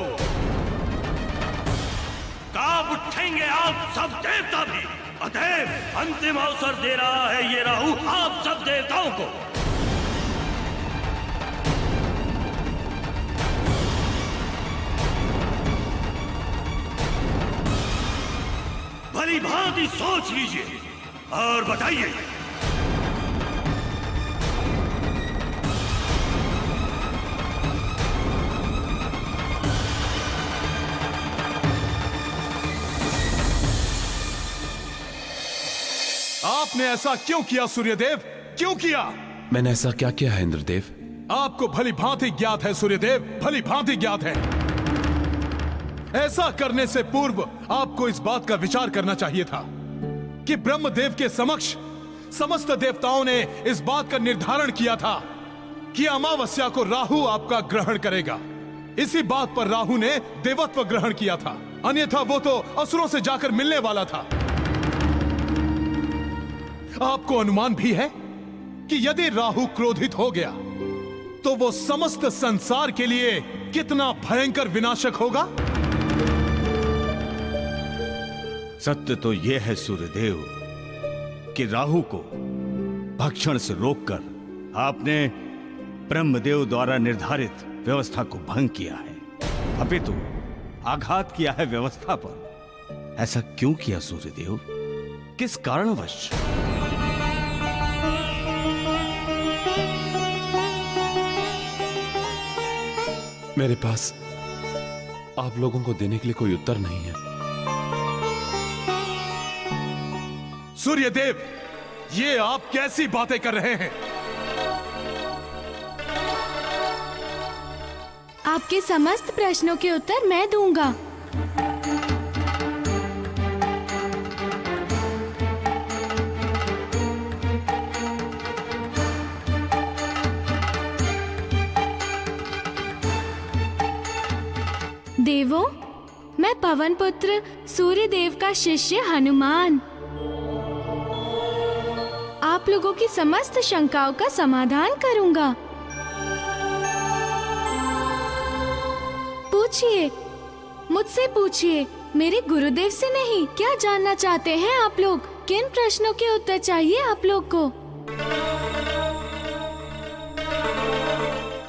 कांप उठेंगे आप सब देवता भी। अतएव अंतिम अवसर दे रहा है ये राहु आप सब देवताओं को। भली भांति सोच लीजिए और बताइए। आपने ऐसा क्यों किया सूर्यदेव? क्यों किया? मैंने ऐसा क्या किया है इंद्रदेव? आपको भली भांति ज्ञात है सूर्यदेव, भली भांति ज्ञात है। ऐसा करने से पूर्व आपको इस बात का विचार करना चाहिए था कि ब्रह्मदेव के समक्ष समस्त देवताओं ने इस बात का निर्धारण किया था कि अमावस्या को राहु आपका ग्रहण करेगा। इसी बात पर राहु ने देवत्व ग्रहण किया था, अन्यथा वो तो असुरों से जाकर मिलने वाला था। आपको अनुमान भी है कि यदि राहु क्रोधित हो गया तो वो समस्त संसार के लिए कितना भयंकर विनाशक होगा। सत्य तो यह है सूर्यदेव कि राहु को भक्षण से रोककर आपने ब्रह्मदेव द्वारा निर्धारित व्यवस्था को भंग किया है, अपितु आघात किया है व्यवस्था पर। ऐसा क्यों किया सूर्यदेव? किस कारणवश? मेरे पास आप लोगों को देने के लिए कोई उत्तर नहीं है। सूर्यदेव, ये आप कैसी बातें कर रहे हैं? आपके समस्त प्रश्नों के उत्तर मैं दूंगा। देवों, मैं पवन पुत्र सूर्य देव का शिष्य हनुमान आप लोगों की समस्त शंकाओं का समाधान करूंगा। पूछिए, मुझसे पूछिए, मेरे गुरुदेव से नहीं। क्या जानना चाहते हैं आप लोग? किन प्रश्नों के उत्तर चाहिए आप लोग को?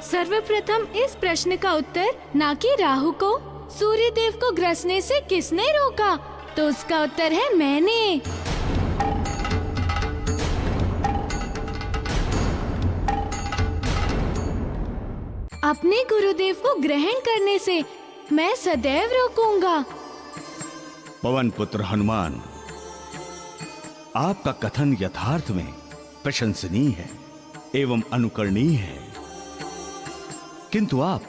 सर्वप्रथम इस प्रश्न का उत्तर, ना कि राहु को सूर्य देव को ग्रसने से किसने रोका, तो उसका उत्तर है मैंने। अपने गुरुदेव को ग्रहण करने से मैं सदैव रोकूंगा। पवन पुत्र हनुमान, आपका कथन यथार्थ में प्रशंसनीय है एवं अनुकरणीय है, किंतु आप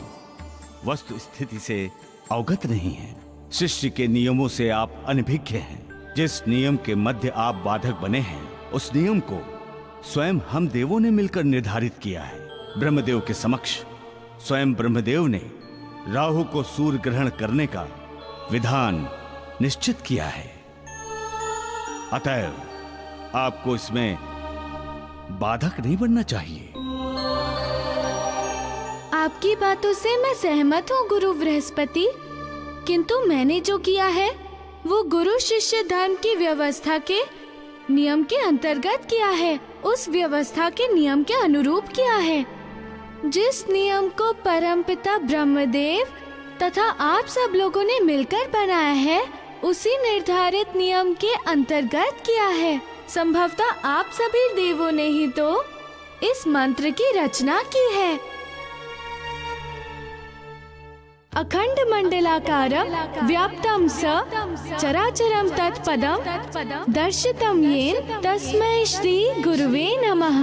वस्तु स्थिति से अवगत नहीं हैं। सृष्टि के नियमों से आप अनभिज्ञ हैं। जिस नियम के मध्य आप बाधक बने हैं, उस नियम को स्वयं हम देवों ने मिलकर निर्धारित किया है। ब्रह्मदेव के समक्ष स्वयं ब्रह्मदेव ने राहु को सूर्य ग्रहण करने का विधान निश्चित किया है। अतएव आपको इसमें बाधक नहीं बनना चाहिए। आपकी बातों से मैं सहमत हूँ गुरु बृहस्पति, किंतु मैंने जो किया है वो गुरु शिष्य धर्म की व्यवस्था के नियम के अंतर्गत किया है, उस व्यवस्था के नियम के अनुरूप किया है। जिस नियम को परमपिता ब्रह्मदेव तथा आप सब लोगों ने मिलकर बनाया है, उसी निर्धारित नियम के अंतर्गत किया है। संभवतः आप सभी देवों ने ही तो इस मंत्र की रचना की है। अखंड मंडलाकारं व्याप्तं स चराचरं तत्पदं दर्शितं येन तस्मै श्री गुरुवे नमः।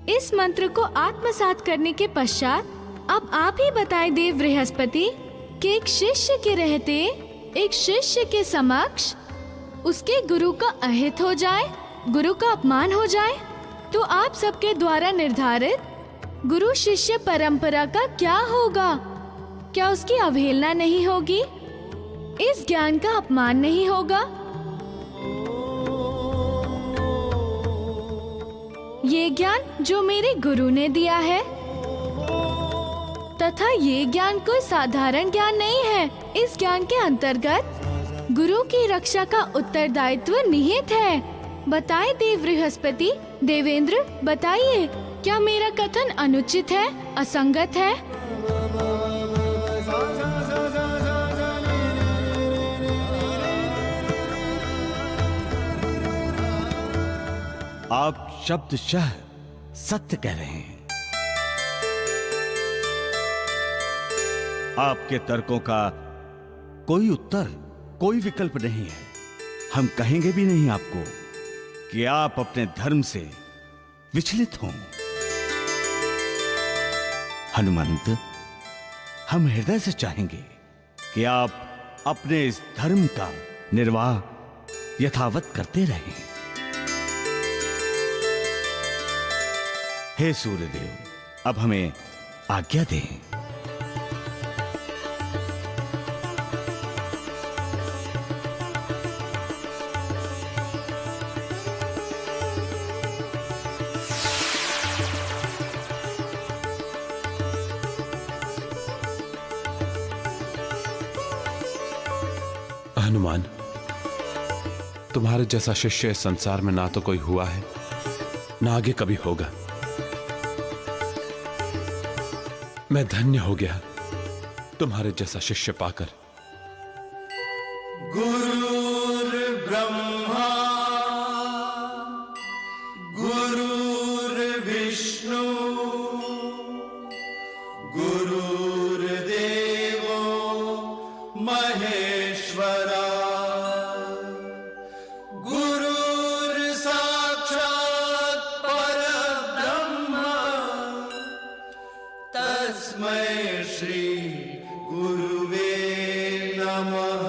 इस मंत्र को आत्मसात करने के पश्चात अब आप ही बताए देव बृहस्पति कि एक शिष्य के रहते एक शिष्य के समक्ष उसके गुरु का अहित हो जाए, गुरु का अपमान हो जाए, तो आप सबके द्वारा निर्धारित गुरु शिष्य परंपरा का क्या होगा? क्या उसकी अवहेलना नहीं होगी? इस ज्ञान का अपमान नहीं होगा? ये ज्ञान जो मेरे गुरु ने दिया है, तथा ये ज्ञान कोई साधारण ज्ञान नहीं है। इस ज्ञान के अंतर्गत गुरु की रक्षा का उत्तरदायित्व निहित है। बताए देव बृहस्पति, देवेंद्र बताइए, क्या मेरा कथन अनुचित है, असंगत है? आप शब्दशः सत्य कह रहे हैं। आपके तर्कों का कोई उत्तर, कोई विकल्प नहीं है। हम कहेंगे भी नहीं आपको कि आप अपने धर्म से विचलित हों। हनुमंत, हम हृदय से चाहेंगे कि आप अपने इस धर्म का निर्वाह यथावत करते रहें। हे सूर्यदेव, अब हमें आज्ञा दें। हनुमान, तुम्हारे जैसा शिष्य इस संसार में ना तो कोई हुआ है ना आगे कभी होगा। मैं धन्य हो गया तुम्हारे जैसा शिष्य पाकर। गुरुर्ब्रह्मा गुरुर्विष्णु गुरुर्देवो महेश्वरा गुरुर्साक्षात् परब्रह्म तस्मै श्री गुरुवे नमः।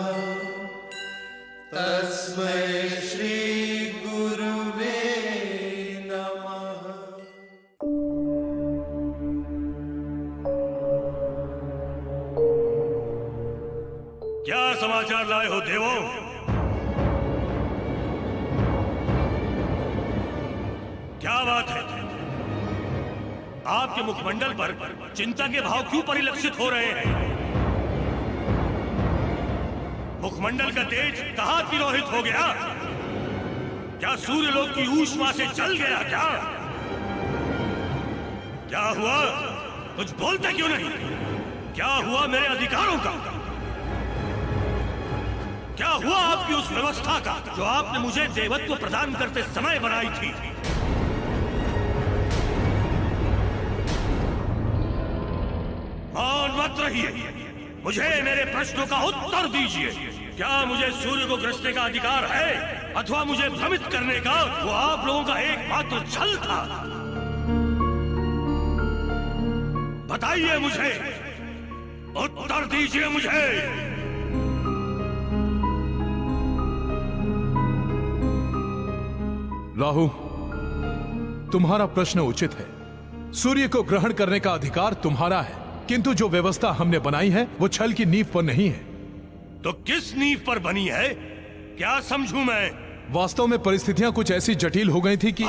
तस्मै श्री गुरुवे नमः। क्या समाचार लाए हो देवों? क्या बात है? आपके मुखमंडल पर चिंता के भाव क्यों परिलक्षित हो रहे हैं? मुखमंडल का तेज कहां तिरोहित हो गया? क्या सूर्यलोक की ऊष्मा से जल गया क्या? क्या हुआ? कुछ बोलते क्यों नहीं? क्या हुआ मेरे अधिकारों का? क्या हुआ आपकी उस व्यवस्था का जो आपने मुझे देवत्व प्रदान करते समय बनाई थी? मौन मत रहिए, मुझे मेरे प्रश्नों का उत्तर दीजिए। क्या मुझे सूर्य को ग्रसने का अधिकार है अथवा मुझे भ्रमित करने का वो आप लोगों का एकमात्र छल था? बताइए मुझे, उत्तर दीजिए मुझे। राहु, तुम्हारा प्रश्न उचित है। सूर्य को ग्रहण करने का अधिकार तुम्हारा है, किंतु जो व्यवस्था हमने बनाई है वो छल की नींव पर नहीं है। तो किस नींव पर बनी है? क्या समझूं मैं? वास्तव में परिस्थितियां कुछ ऐसी जटिल हो गई थी कि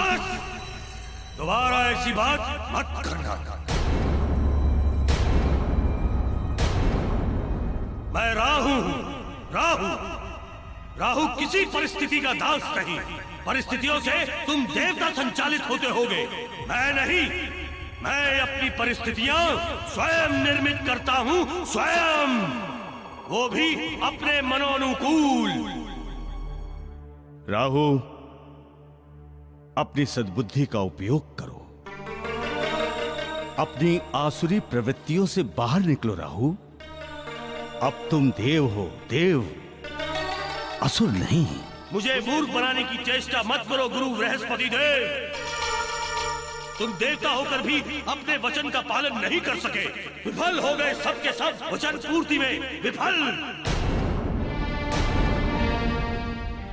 दोबारा ऐसी बात मत करना। मैं राहु हूं, राहु किसी परिस्थिति का दास नहीं। परिस्थितियों से तुम देवता संचालित होते होगे, मैं नहीं। मैं अपनी परिस्थितियां स्वयं निर्मित करता हूं, स्वयं, वो भी अपने मनोनुकूल। राहु, अपनी सद्बुद्धि का उपयोग करो। अपनी आसुरी प्रवृत्तियों से बाहर निकलो राहु। अब तुम देव हो, देव, असुर नहीं। मुझे मूर्ख बनाने की चेष्टा मत करो गुरु बृहस्पति देव। तुम देवता होकर भी अपने वचन का पालन नहीं कर सके। विफल हो गए सब के सब वचन पूर्ति में, विफल।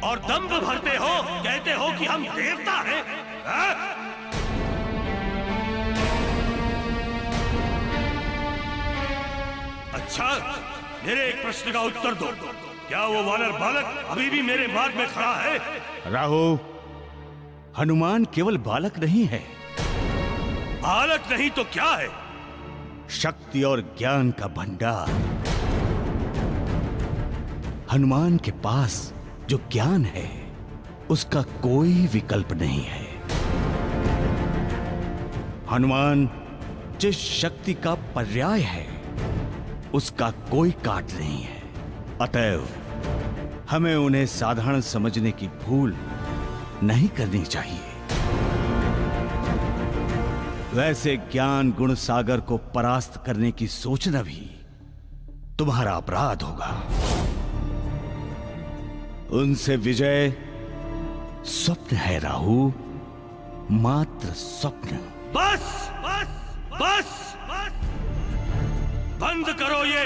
और दंभ भरते हो, कहते हो कि हम देवता हैं। अच्छा, मेरे एक प्रश्न का उत्तर दो। क्या वो वानर बालक अभी भी मेरे मार्ग में खड़ा है? राहु, हनुमान केवल बालक नहीं है। बालक नहीं तो क्या है? शक्ति और ज्ञान का भंडार। हनुमान के पास जो ज्ञान है उसका कोई विकल्प नहीं है। हनुमान जिस शक्ति का पर्याय है उसका कोई काट नहीं है। अतएव हमें उन्हें साधारण समझने की भूल नहीं करनी चाहिए। वैसे ज्ञान गुण सागर को परास्त करने की सोचना भी तुम्हारा अपराध होगा। उनसे विजय स्वप्न है राहु, मात्र स्वप्न। बस बस बस बस, बंद करो ये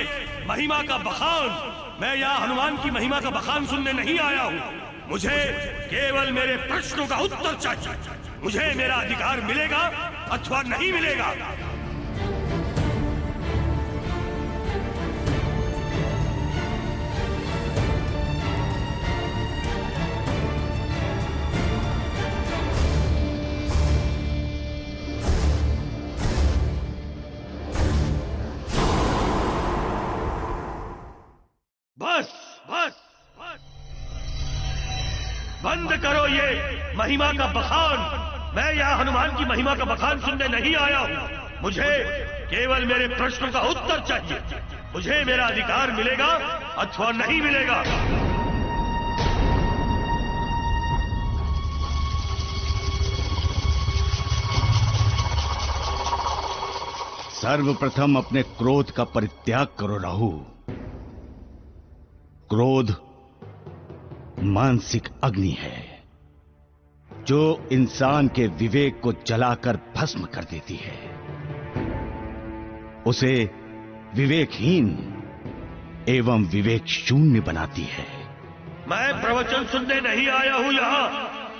महिमा का बखान। मैं यहाँ हनुमान की महिमा का बखान सुनने नहीं आया हूँ। मुझे केवल मेरे प्रश्नों का उत्तर चाहिए। मुझे मेरा अधिकार मिलेगा अथवा नहीं मिलेगा। बस बस बस, बंद करो ये महिमा का बखान। मैं यहाँ हनुमान की महिमा का बखान सुनने नहीं आया हूँ। मुझे केवल मेरे प्रश्नों का उत्तर चाहिए। मुझे मेरा अधिकार मिलेगा अथवा नहीं मिलेगा। सर्वप्रथम अपने क्रोध का परित्याग करो राहु। क्रोध मानसिक अग्नि है जो इंसान के विवेक को जलाकर भस्म कर देती है, उसे विवेकहीन एवं विवेक शून्य बनाती है। मैं प्रवचन सुनने नहीं आया हूं यहाँ।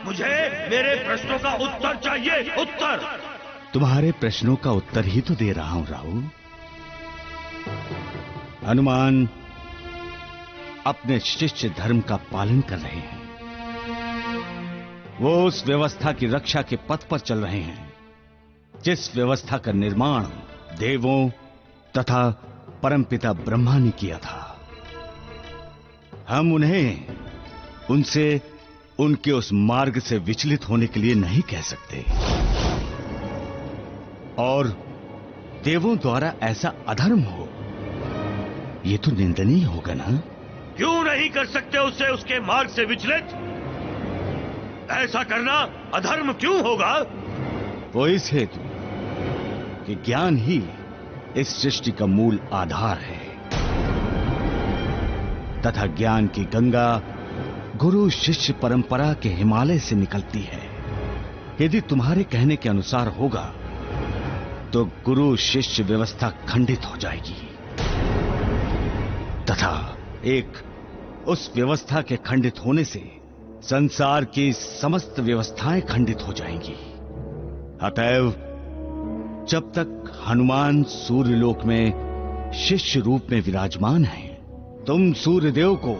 मुझे मेरे प्रश्नों का उत्तर चाहिए, उत्तर। तुम्हारे प्रश्नों का उत्तर ही तो दे रहा हूं राहु। हनुमान अपने शिष्य धर्म का पालन कर रहे हैं। वो उस व्यवस्था की रक्षा के पथ पर चल रहे हैं जिस व्यवस्था का निर्माण देवों तथा परमपिता ब्रह्मा ने किया था। हम उन्हें उनसे उनके उस मार्ग से विचलित होने के लिए नहीं कह सकते, और देवों द्वारा ऐसा अधर्म हो ये तो निंदनीय होगा ना। क्यों नहीं कर सकते उससे उसके मार्ग से विचलित? ऐसा करना अधर्म क्यों होगा? वो इस हेतु कि ज्ञान ही इस सृष्टि का मूल आधार है तथा ज्ञान की गंगा गुरु शिष्य परंपरा के हिमालय से निकलती है। यदि तुम्हारे कहने के अनुसार होगा तो गुरु शिष्य व्यवस्था खंडित हो जाएगी तथा एक उस व्यवस्था के खंडित होने से संसार की समस्त व्यवस्थाएं खंडित हो जाएंगी। अतएव जब तक हनुमान सूर्यलोक में शिष्य रूप में विराजमान हैं, तुम सूर्यदेव को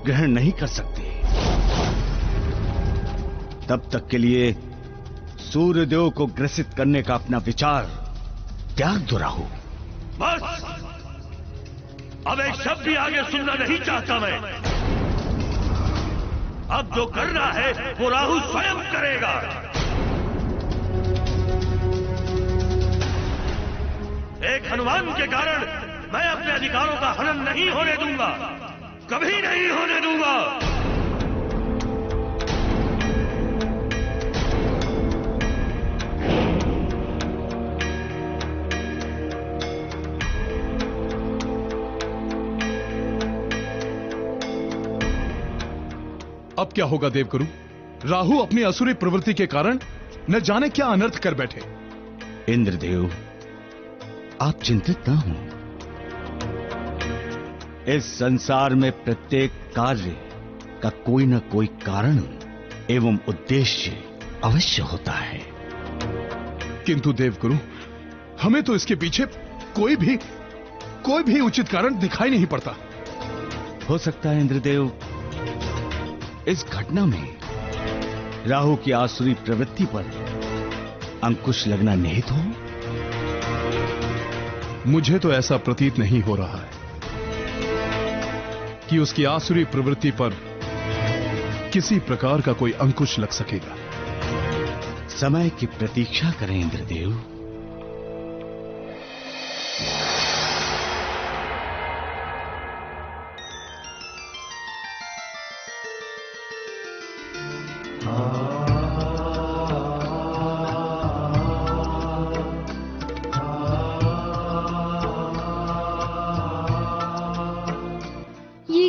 ग्रहण नहीं कर सकते। तब तक के लिए सूर्यदेव को ग्रसित करने का अपना विचार त्याग दो राहु। बस, अब एक शब्द भी आगे सुनना नहीं चाहता मैं। अब जो करना है वो राहु स्वयं करेगा। एक हनुमान के कारण मैं अपने अधिकारों का हनन नहीं होने दूंगा, कभी नहीं होने दूंगा। अब क्या होगा देवगुरु? राहु अपनी असुरी प्रवृत्ति के कारण न जाने क्या अनर्थ कर बैठे। इंद्रदेव, आप चिंतित ना हो। इस संसार में प्रत्येक कार्य का कोई न कोई कारण एवं उद्देश्य अवश्य होता है। किंतु देवगुरु, हमें तो इसके पीछे कोई भी उचित कारण दिखाई नहीं पड़ता। हो सकता है इंद्रदेव इस घटना में राहु की आसुरी प्रवृत्ति पर अंकुश लगना निहित हो। मुझे तो ऐसा प्रतीत नहीं हो रहा है कि उसकी आसुरी प्रवृत्ति पर किसी प्रकार का कोई अंकुश लग सकेगा। समय की प्रतीक्षा करें इंद्रदेव।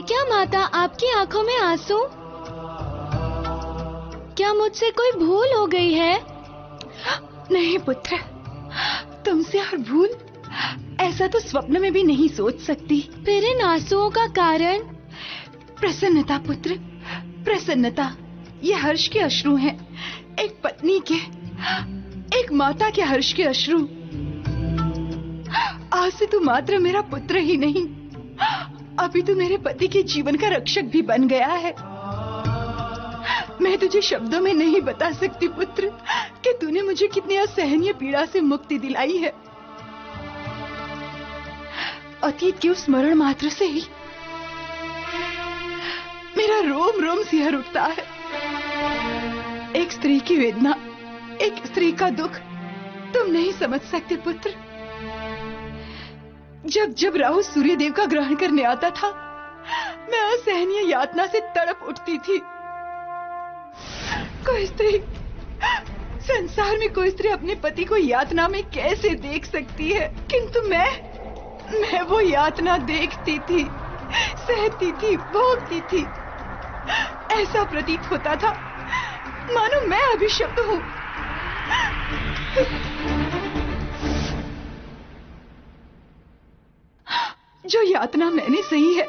क्या माता, आपकी आंखों में आंसू? क्या मुझसे कोई भूल हो गई है? नहीं पुत्र, तुमसे और भूल ऐसा तो स्वप्न में भी नहीं सोच सकती। फिर इन आंसुओं का कारण? प्रसन्नता पुत्र, प्रसन्नता। ये हर्ष के अश्रु हैं, एक पत्नी के, एक माता के हर्ष के अश्रु। आज से तू मात्र मेरा पुत्र ही नहीं, अभी तो मेरे पति के जीवन का रक्षक भी बन गया है। मैं तुझे शब्दों में नहीं बता सकती पुत्र कि तूने मुझे कितनी असहनीय पीड़ा से मुक्ति दिलाई है। अतीत के उस स्मरण मात्र से ही मेरा रोम रोम सिहर उठता है। एक स्त्री की वेदना, एक स्त्री का दुख तुम नहीं समझ सकते पुत्र। जब जब राहु सूर्यदेव का ग्रहण करने आता था, मैं असहनीय यातना से तड़प उठती थी। कोई स्त्री, संसार में कोई स्त्री अपने पति को यातना में कैसे देख सकती है? किंतु मैं वो यातना देखती थी, सहती थी, भोगती थी। ऐसा प्रतीत होता था मानो मैं अभिशप्त हूँ। जो यातना मैंने सही है,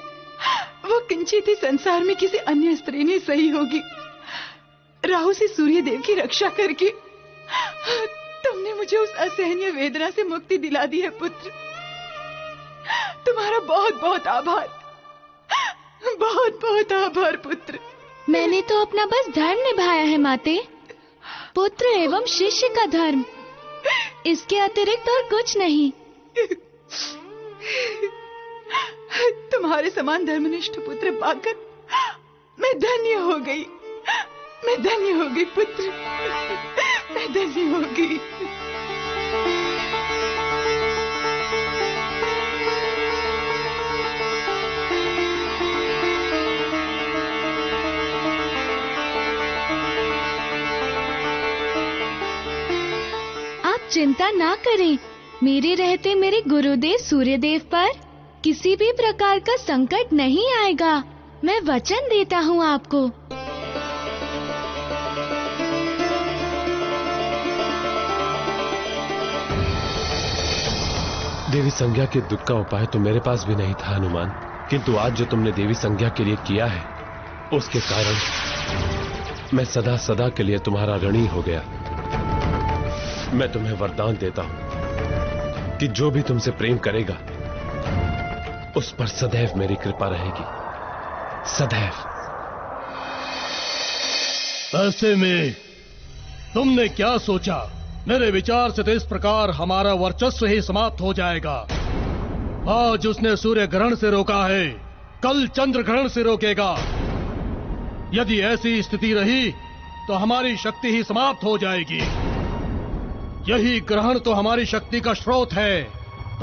वो किंचित ही संसार में किसी अन्य स्त्री ने सही होगी। राहु से सूर्यदेव की रक्षा करके तुमने मुझे उस असहनीय वेदना से मुक्ति दिला दी है पुत्र। तुम्हारा बहुत बहुत आभार, बहुत बहुत आभार पुत्र। मैंने तो अपना बस धर्म निभाया है माते, पुत्र एवं शिष्य का धर्म, इसके अतिरिक्त और कुछ नहीं। तुम्हारे समान धर्मनिष्ठ पुत्र पाकर मैं धन्य हो गई, मैं धन्य हो गई पुत्र, मैं धन्य हो गई। आप चिंता ना करें, मेरे रहते मेरे गुरुदेव सूर्यदेव पर किसी भी प्रकार का संकट नहीं आएगा। मैं वचन देता हूँ आपको। देवी संज्ञा के दुख का उपाय तो मेरे पास भी नहीं था हनुमान, किंतु आज जो तुमने देवी संज्ञा के लिए किया है, उसके कारण मैं सदा सदा के लिए तुम्हारा ऋणी हो गया। मैं तुम्हें वरदान देता हूं कि जो भी तुमसे प्रेम करेगा उस पर सदैव मेरी कृपा रहेगी, सदैव। ऐसे में तुमने क्या सोचा? मेरे विचार से तो इस प्रकार हमारा वर्चस्व ही समाप्त हो जाएगा। आज उसने सूर्य ग्रहण से रोका है, कल चंद्र ग्रहण से रोकेगा। यदि ऐसी स्थिति रही तो हमारी शक्ति ही समाप्त हो जाएगी। यही ग्रहण तो हमारी शक्ति का स्रोत है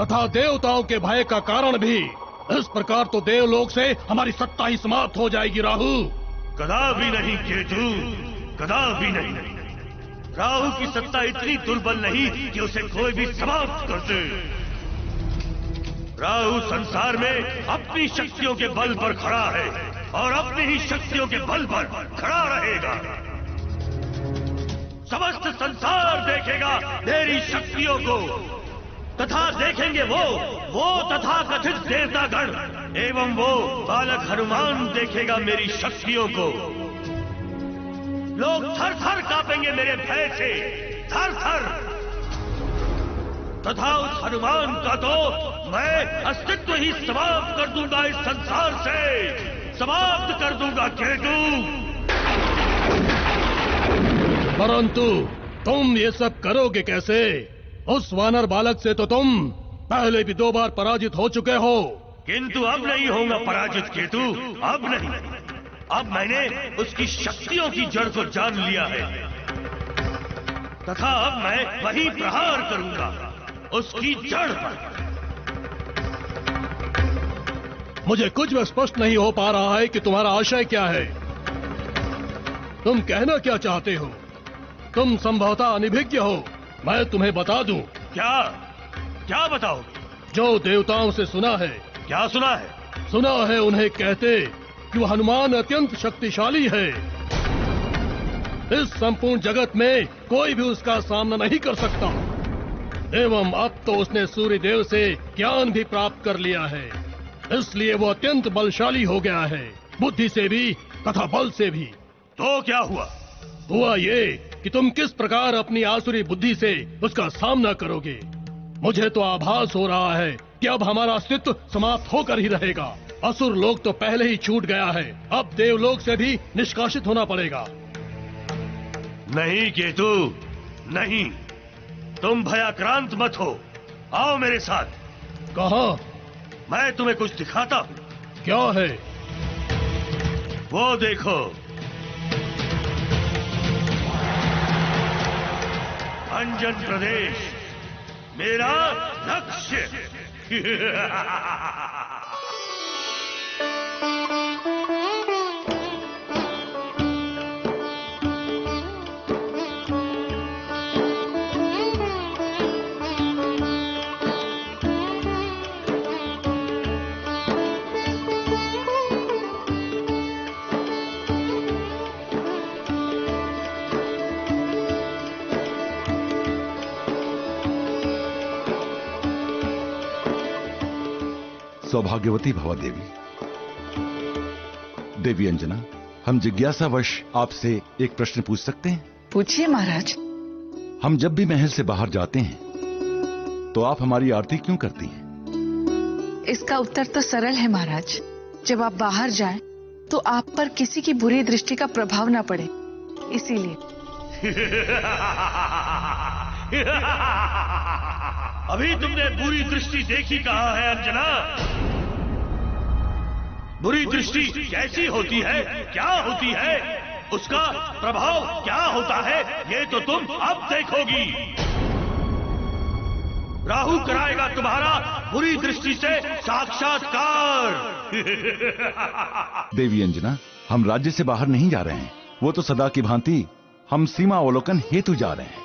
तथा देवताओं के भय का कारण भी। इस प्रकार तो देवलोक से हमारी सत्ता ही समाप्त हो जाएगी। राहु कदापि नहीं केतु, कदापि नहीं। राहु की सत्ता इतनी दुर्बल नहीं कि उसे कोई भी समाप्त कर दे। राहु संसार में अपनी शक्तियों के बल पर खड़ा है और अपनी ही शक्तियों के बल पर खड़ा रहेगा। समस्त संसार देखेगा मेरी शक्तियों को, तथा देखेंगे वो तथा कथित देवतागण एवं वो बालक हनुमान देखेगा मेरी शक्तियों को। लोग थर थर कांपेंगे मेरे भय से, थर थर। तथा उस हनुमान का तो मैं अस्तित्व ही समाप्त कर दूंगा, इस संसार से समाप्त कर दूंगा केतु। परंतु तुम ये सब करोगे कैसे? उस वानर बालक से तो तुम पहले भी 2 बार पराजित हो चुके हो। किंतु अब नहीं होगा पराजित केतु, अब नहीं। अब मैंने उसकी शक्तियों की जड़ को जान लिया है तथा अब मैं वही प्रहार करूंगा उसकी जड़ पर। मुझे कुछ भी स्पष्ट नहीं हो पा रहा है कि तुम्हारा आशय क्या है। तुम कहना क्या चाहते हो? तुम संभवतः अनभिज्ञ हो। मैं तुम्हें बता दूं। क्या बताओगे? जो देवताओं से सुना है। क्या सुना है? सुना है उन्हें कहते कि वो हनुमान अत्यंत शक्तिशाली है। इस संपूर्ण जगत में कोई भी उसका सामना नहीं कर सकता। एवं अब तो उसने सूर्य देव से ज्ञान भी प्राप्त कर लिया है, इसलिए वो अत्यंत बलशाली हो गया है, बुद्धि से भी तथा बल से भी। तो क्या हुआ? हुआ ये कि तुम किस प्रकार अपनी आसुरी बुद्धि से उसका सामना करोगे। मुझे तो आभास हो रहा है कि अब हमारा अस्तित्व समाप्त होकर ही रहेगा। असुर लोक तो पहले ही छूट गया है, अब देवलोक से भी निष्कासित होना पड़ेगा। नहीं केतु, नहीं। तुम भयाक्रांत मत हो। आओ मेरे साथ। कहाँ? मैं तुम्हें कुछ दिखाता हूँ। क्या है? वो देखो। अंजन प्रदेश मेरा लक्ष्य। सौभाग्यवती भवा देवी। देवी अंजना, हम जिज्ञासावश आपसे एक प्रश्न पूछ सकते हैं? पूछिए महाराज। हम जब भी महल से बाहर जाते हैं तो आप हमारी आरती क्यों करती हैं? इसका उत्तर तो सरल है महाराज। जब आप बाहर जाएं तो आप पर किसी की बुरी दृष्टि का प्रभाव न पड़े, इसीलिए। अभी तुमने बुरी दृष्टि देखी कहा है अंजना? बुरी दृष्टि कैसी होती है, क्या होती है, उसका प्रभाव क्या होता है, ये तो तुम अब देखोगी। राहु कराएगा तुम्हारा बुरी दृष्टि से साक्षात्कार। देवी अंजना, हम राज्य से बाहर नहीं जा रहे हैं, वो तो सदा की भांति हम सीमा अवलोकन हेतु जा रहे हैं।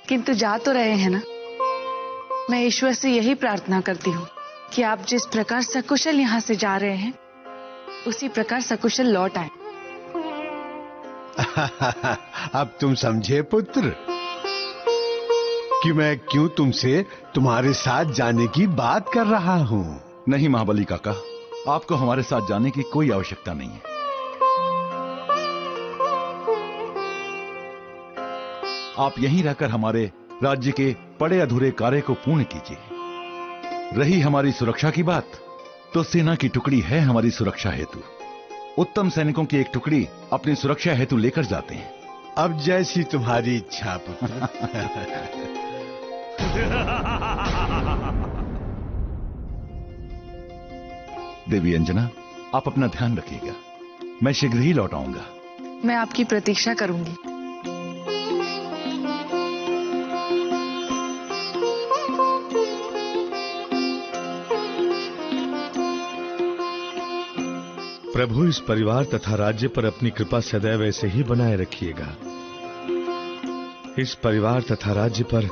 किंतु जा तो रहे हैं ना। मैं ईश्वर से यही प्रार्थना करती हूँ कि आप जिस प्रकार सकुशल यहाँ से जा रहे हैं उसी प्रकार सकुशल लौट आए। अब तुम समझे पुत्र कि मैं क्यों तुमसे तुम्हारे साथ जाने की बात कर रहा हूँ? नहीं महाबली काका, आपको हमारे साथ जाने की कोई आवश्यकता नहीं है। आप यहीं रहकर हमारे राज्य के पड़े अधूरे कार्य को पूर्ण कीजिए। रही हमारी सुरक्षा की बात, तो सेना की टुकड़ी है हमारी सुरक्षा हेतु। उत्तम सैनिकों की एक टुकड़ी अपनी सुरक्षा हेतु लेकर जाते हैं। अब जैसी तुम्हारी इच्छा पुत्र। देवी अंजना, आप अपना ध्यान रखिएगा। मैं शीघ्र ही लौट आऊंगा। मैं आपकी प्रतीक्षा करूंगी। प्रभु इस परिवार तथा राज्य पर अपनी कृपा सदैव ऐसे ही बनाए रखिएगा। इस परिवार तथा राज्य पर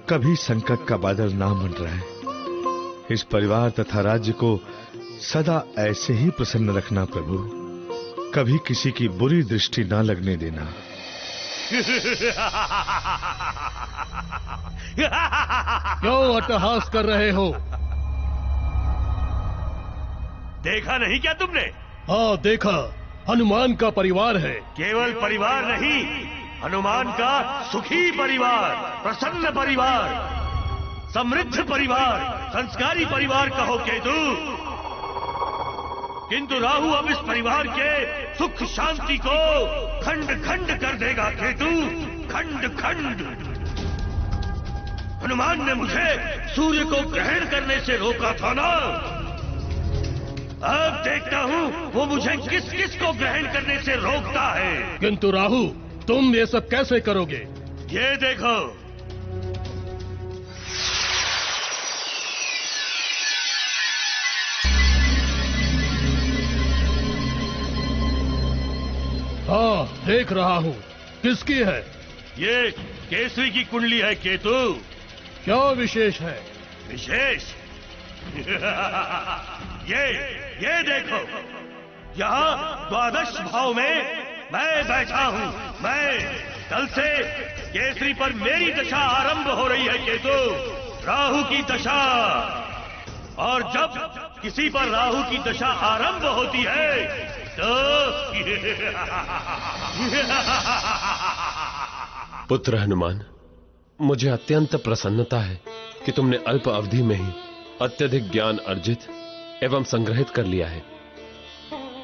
कभी संकट का बादल ना मंडराए। इस परिवार तथा राज्य को सदा ऐसे ही प्रसन्न रखना प्रभु। कभी किसी की बुरी दृष्टि ना लगने देना। क्यों अट्टहास कर रहे हो? देखा नहीं क्या तुमने? हाँ देखा, हनुमान का परिवार है। केवल परिवार नहीं, हनुमान का सुखी परिवार, प्रसन्न परिवार, समृद्ध परिवार, संस्कारी परिवार कहो केतु। किंतु राहु अब इस परिवार के सुख शांति को खंड खंड कर देगा केतु, खंड खंड। हनुमान ने मुझे सूर्य को ग्रहण करने से रोका था ना, अब देखता हूँ वो मुझे किस किस को ग्रहण करने से रोकता है। किंतु राहु, तुम ये सब कैसे करोगे? ये देखो, हाँ देख रहा हूँ। किसकी है? ये केसरी की कुंडली है केतु। क्या विशेष है? विशेष? ये देखो, यहाँ द्वादश भाव में मैं बैठा हूँ। मैं कल से केसरी पर मेरी दशा आरंभ हो रही है केतु, राहु की दशा। और जब किसी पर राहु की दशा आरंभ होती है तो पुत्र हनुमान, मुझे अत्यंत प्रसन्नता है कि तुमने अल्प अवधि में ही अत्यधिक ज्ञान अर्जित एवं संग्रहित कर लिया है।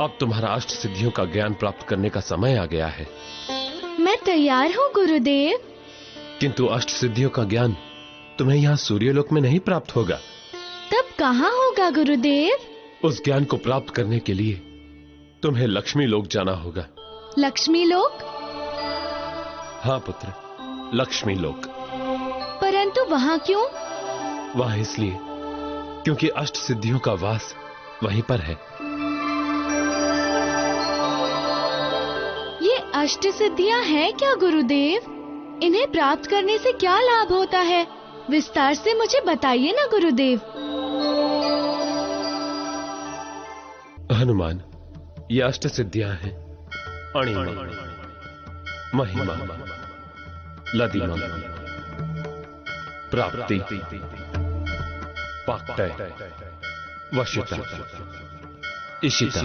अब तुम्हारा अष्ट सिद्धियों का ज्ञान प्राप्त करने का समय आ गया है। मैं तैयार हूँ गुरुदेव। किंतु अष्ट सिद्धियों का ज्ञान तुम्हें यहाँ सूर्यलोक में नहीं प्राप्त होगा। तब कहाँ होगा गुरुदेव? उस ज्ञान को प्राप्त करने के लिए तुम्हें लक्ष्मी लोक जाना होगा। लक्ष्मी लोक? हाँ पुत्र, लक्ष्मी लोक। किंतु वहाँ क्यों? वहां इसलिए क्योंकि अष्ट सिद्धियों का वास वहीं पर है। ये अष्ट सिद्धियां हैं क्या गुरुदेव? इन्हें प्राप्त करने से क्या लाभ होता है? विस्तार से मुझे बताइए ना गुरुदेव। हनुमान, ये अष्ट सिद्धियां हैं अणिमा, महिमा, लदिमा, प्राप्ति, पाक्तय, वशिता, इशिता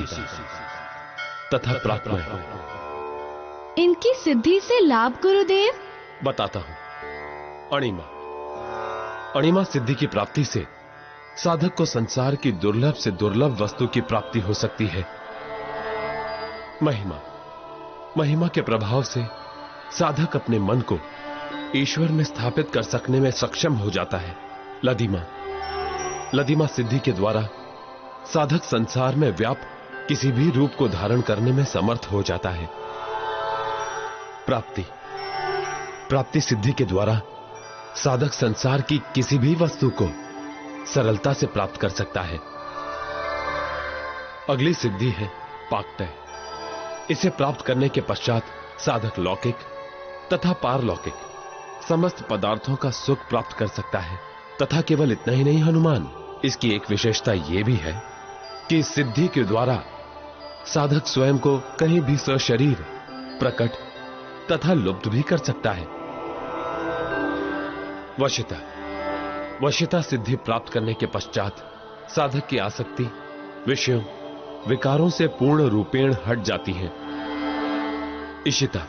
तथा प्राप्तमय। इनकी सिद्धि से लाभ गुरुदेव? बताता हूं। अणिमा, अणिमा सिद्धि की प्राप्ति से साधक को संसार की दुर्लभ से दुर्लभ वस्तु की प्राप्ति हो सकती है। महिमा, महिमा के प्रभाव से साधक अपने मन को ईश्वर में स्थापित कर सकने में सक्षम हो जाता है। लदिमा, लदिमा सिद्धि के द्वारा साधक संसार में व्याप्त किसी भी रूप को धारण करने में समर्थ हो जाता है। प्राप्ति, प्राप्ति सिद्धि के द्वारा साधक संसार की किसी भी वस्तु को सरलता से प्राप्त कर सकता है। अगली सिद्धि है पाक्तय। इसे प्राप्त करने के पश्चात साधक लौकिक तथा पारलौकिक समस्त पदार्थों का सुख प्राप्त कर सकता है। तथा केवल इतना ही नहीं हनुमान, इसकी एक विशेषता यह भी है कि इस सिद्धि के द्वारा साधक स्वयं को कहीं भी सशरीर प्रकट तथा लुप्त भी कर सकता है। वशिता, वशिता सिद्धि प्राप्त करने के पश्चात साधक की आसक्ति विषयों विकारों से पूर्ण रूपेण हट जाती है। इशिता,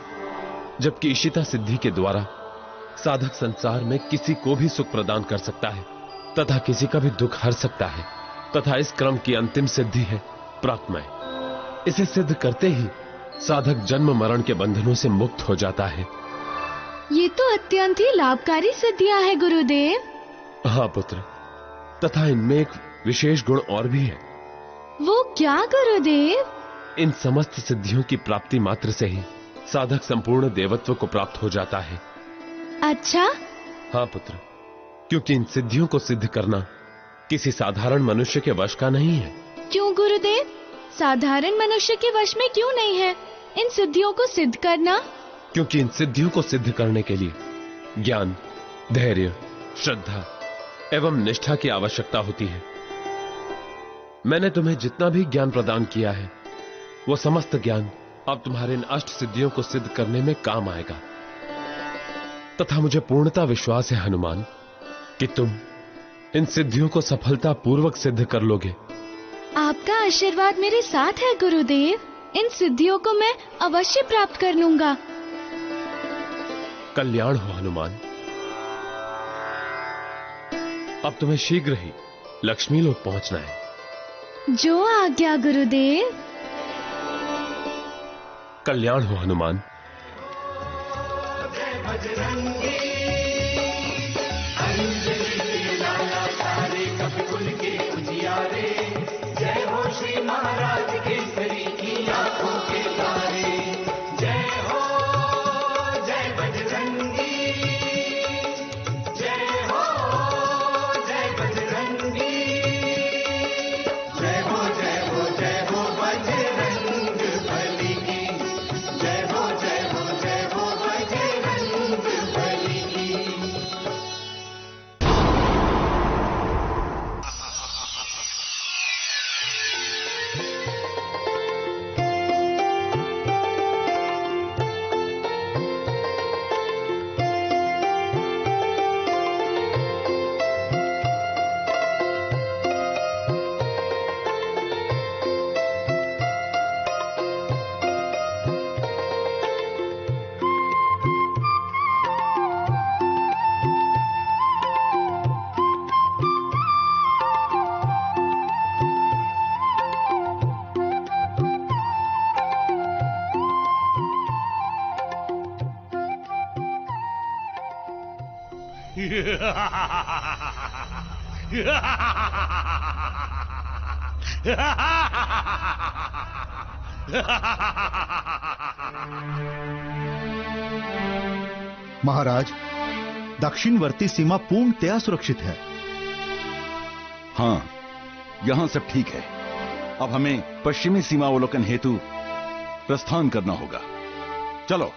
जबकि इशिता सिद्धि के द्वारा साधक संसार में किसी को भी सुख प्रदान कर सकता है तथा किसी का भी दुख हर सकता है। तथा इस क्रम की अंतिम सिद्धि है प्राप्तमय। इसे सिद्ध करते ही साधक जन्म मरण के बंधनों से मुक्त हो जाता है। ये तो अत्यंत ही लाभकारी सिद्धियां हैं गुरुदेव। हाँ पुत्र, तथा इनमें एक विशेष गुण और भी है। वो क्या गुरुदेव? इन समस्त सिद्धियों की प्राप्ति मात्र से ही साधक संपूर्ण देवत्व को प्राप्त हो जाता है। अच्छा? हाँ पुत्र, क्योंकि इन सिद्धियों को सिद्ध करना किसी साधारण मनुष्य के वश का नहीं है। क्यों गुरुदेव? साधारण मनुष्य के वश में क्यों नहीं है इन सिद्धियों को सिद्ध करना? क्योंकि इन सिद्धियों को सिद्ध करने के लिए ज्ञान, धैर्य, श्रद्धा एवं निष्ठा की आवश्यकता होती है। मैंने तुम्हें जितना भी ज्ञान प्रदान किया है वो समस्त ज्ञान अब तुम्हारे इन अष्ट सिद्धियों को सिद्ध करने में काम आएगा। तथा मुझे पूर्णता विश्वास है हनुमान कि तुम इन सिद्धियों को सफलता पूर्वक सिद्ध कर लोगे। आपका आशीर्वाद मेरे साथ है गुरुदेव। इन सिद्धियों को मैं अवश्य प्राप्त कर लूंगा। कल्याण हो हनुमान। अब तुम्हें शीघ्र ही लक्ष्मी लोक पहुंचना है। जो आज्ञा गुरुदेव। कल्याण हो हनुमान। जय हो श्री महाराज केसरी की आंखों के तारे। जय हो जय बजरंगी, जय हो जय बजरंगी। जय हो जय हो जय हो बजरंग बली की। जय हो जय हो जय हो बजरंग बली की। महाराज, दक्षिणवर्ती सीमा पूर्णतया सुरक्षित है। हाँ, यहां सब ठीक है। अब हमें पश्चिमी सीमावलोकन हेतु प्रस्थान करना होगा। चलो।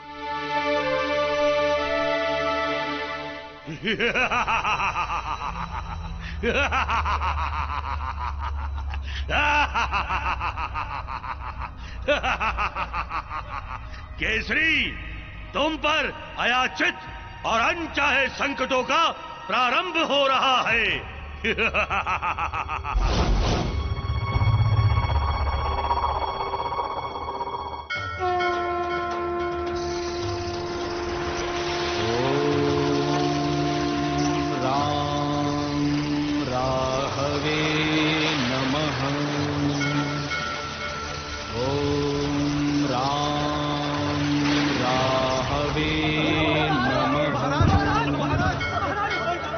केसरी, तुम पर अयाचित और अनचाहे संकटों का प्रारंभ हो रहा है।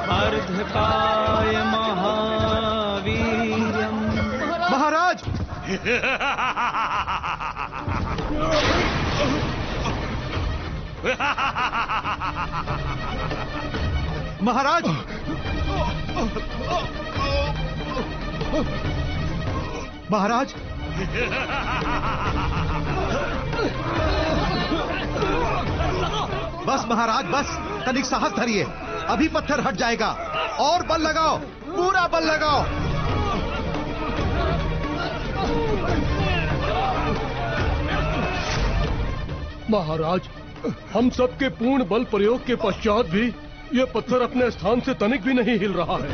अर्धकाय महावीर्यम्। महाराज! महाराज! महाराज! बस महाराज, बस तनिक साहस धरिए, अभी पत्थर हट जाएगा। और बल लगाओ, पूरा बल लगाओ। महाराज, हम सबके पूर्ण बल प्रयोग के पश्चात भी ये पत्थर अपने स्थान से तनिक भी नहीं हिल रहा है।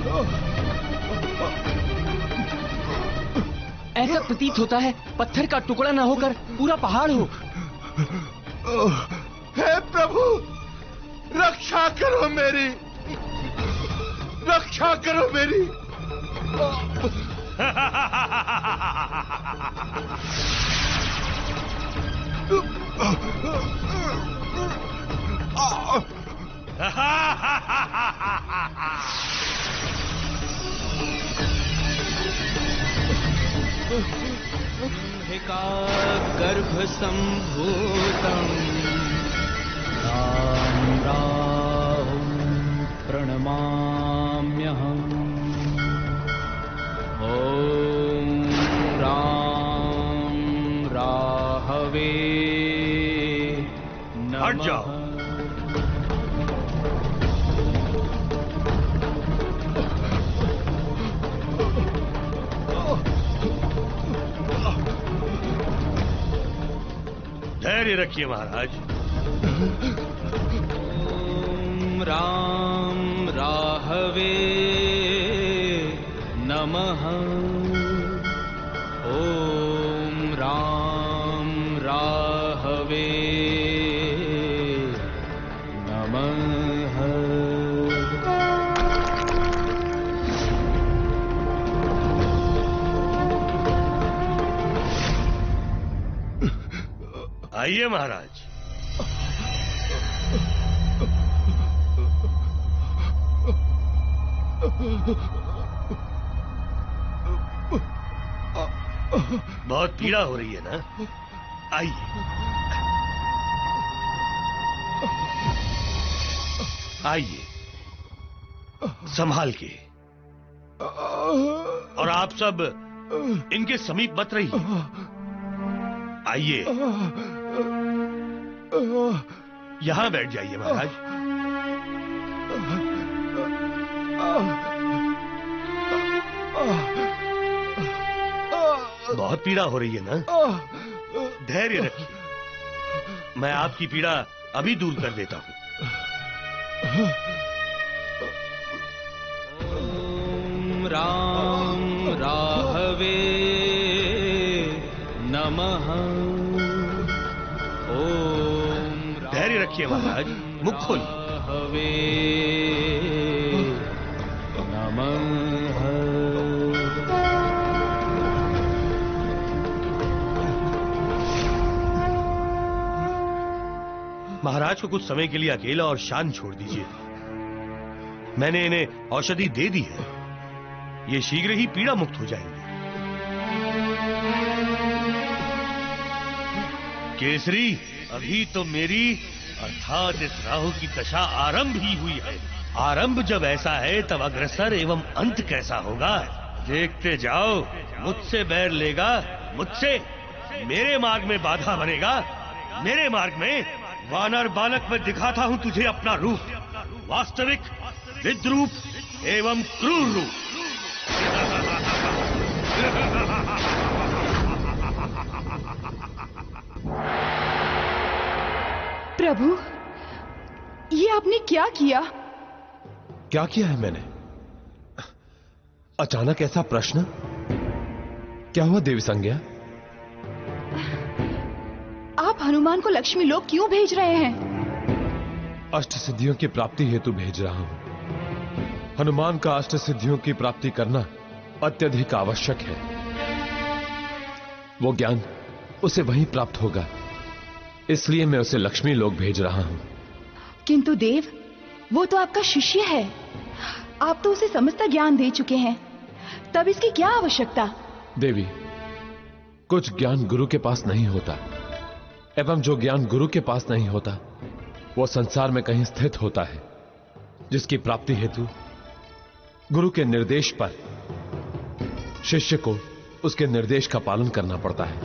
ऐसा प्रतीत होता है पत्थर का टुकड़ा न होकर पूरा पहाड़ हो। हे प्रभु, रक्षा करो मेरी, रक्षा करो मेरी। गर्भ संभूतम् राम राहुं प्रणमाम्यहम्। ॐ राम राहवे नमः। हट जाओ। धैर्य रखिए महाराज। ॐ राम राहवे नमः। ॐ राम राहवे नमः। आइए महाराज। बहुत पीड़ा हो रही है ना? आइए। आइए, संभाल के। और आप सब इनके समीप मत रहिए। आइए, यहां बैठ जाइए महाराज। बहुत पीड़ा हो रही है ना? धैर्य रखिए, मैं आपकी पीड़ा अभी दूर कर देता हूं। ॐ राम राहवे नमः। धैर्य रखिए महाराज, मुख खोलिए। राहवे नमः। महाराज को कुछ समय के लिए अकेला और शांत छोड़ दीजिए। मैंने इन्हें औषधि दे दी है, ये शीघ्र ही पीड़ा मुक्त हो जाएंगे। केसरी, अभी तो मेरी अर्थात इस राहु की दशा आरंभ ही हुई है। आरंभ जब ऐसा है तब अग्रसर एवं अंत कैसा होगा? देखते जाओ। मुझसे बैर लेगा, मुझसे मेरे मार्ग में बाधा बनेगा। मेरे मार्ग में वानर बालक में दिखाता हूं तुझे अपना रूप, वास्तविक, विद्रूप एवं क्रूर रूप। प्रभु, ये आपने क्या किया? क्या किया है मैंने? अचानक ऐसा प्रश्न? क्या हुआ देवी संज्ञा? आप हनुमान को लक्ष्मी लोक क्यों भेज रहे हैं? अष्ट सिद्धियों की प्राप्ति हेतु भेज रहा हूं। हनुमान का अष्ट सिद्धियों की प्राप्ति करना अत्यधिक आवश्यक है। वो ज्ञान उसे वहीं प्राप्त होगा, इसलिए मैं उसे लक्ष्मी लोक भेज रहा हूं। किंतु देव, वो तो आपका शिष्य है। आप तो उसे समस्त ज्ञान दे चुके हैं, तब इसकी क्या आवश्यकता? देवी, कुछ ज्ञान गुरु के पास नहीं होता, एवं जो ज्ञान गुरु के पास नहीं होता वो संसार में कहीं स्थित होता है, जिसकी प्राप्ति हेतु गुरु के निर्देश पर शिष्य को उसके निर्देश का पालन करना पड़ता है।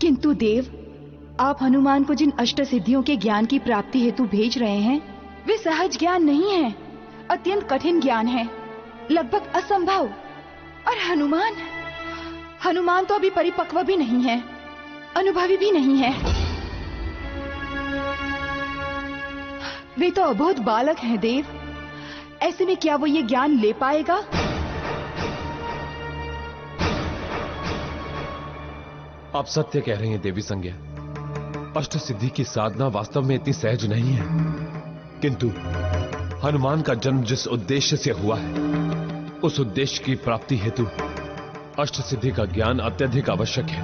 किंतु देव, आप हनुमान को जिन अष्ट सिद्धियों के ज्ञान की प्राप्ति हेतु भेज रहे हैं, वे सहज ज्ञान नहीं है, अत्यंत कठिन ज्ञान है, लगभग असंभव। और हनुमान तो अभी परिपक्व भी नहीं है, अनुभवी भी नहीं है। वे तो अबोध बालक हैं देव। ऐसे में क्या वो ये ज्ञान ले पाएगा? आप सत्य कह रही हैं देवी संज्ञा। अष्ट सिद्धि की साधना वास्तव में इतनी सहज नहीं है, किंतु हनुमान का जन्म जिस उद्देश्य से हुआ है, उस उद्देश्य की प्राप्ति हेतु अष्ट सिद्धि का ज्ञान अत्यधिक आवश्यक है।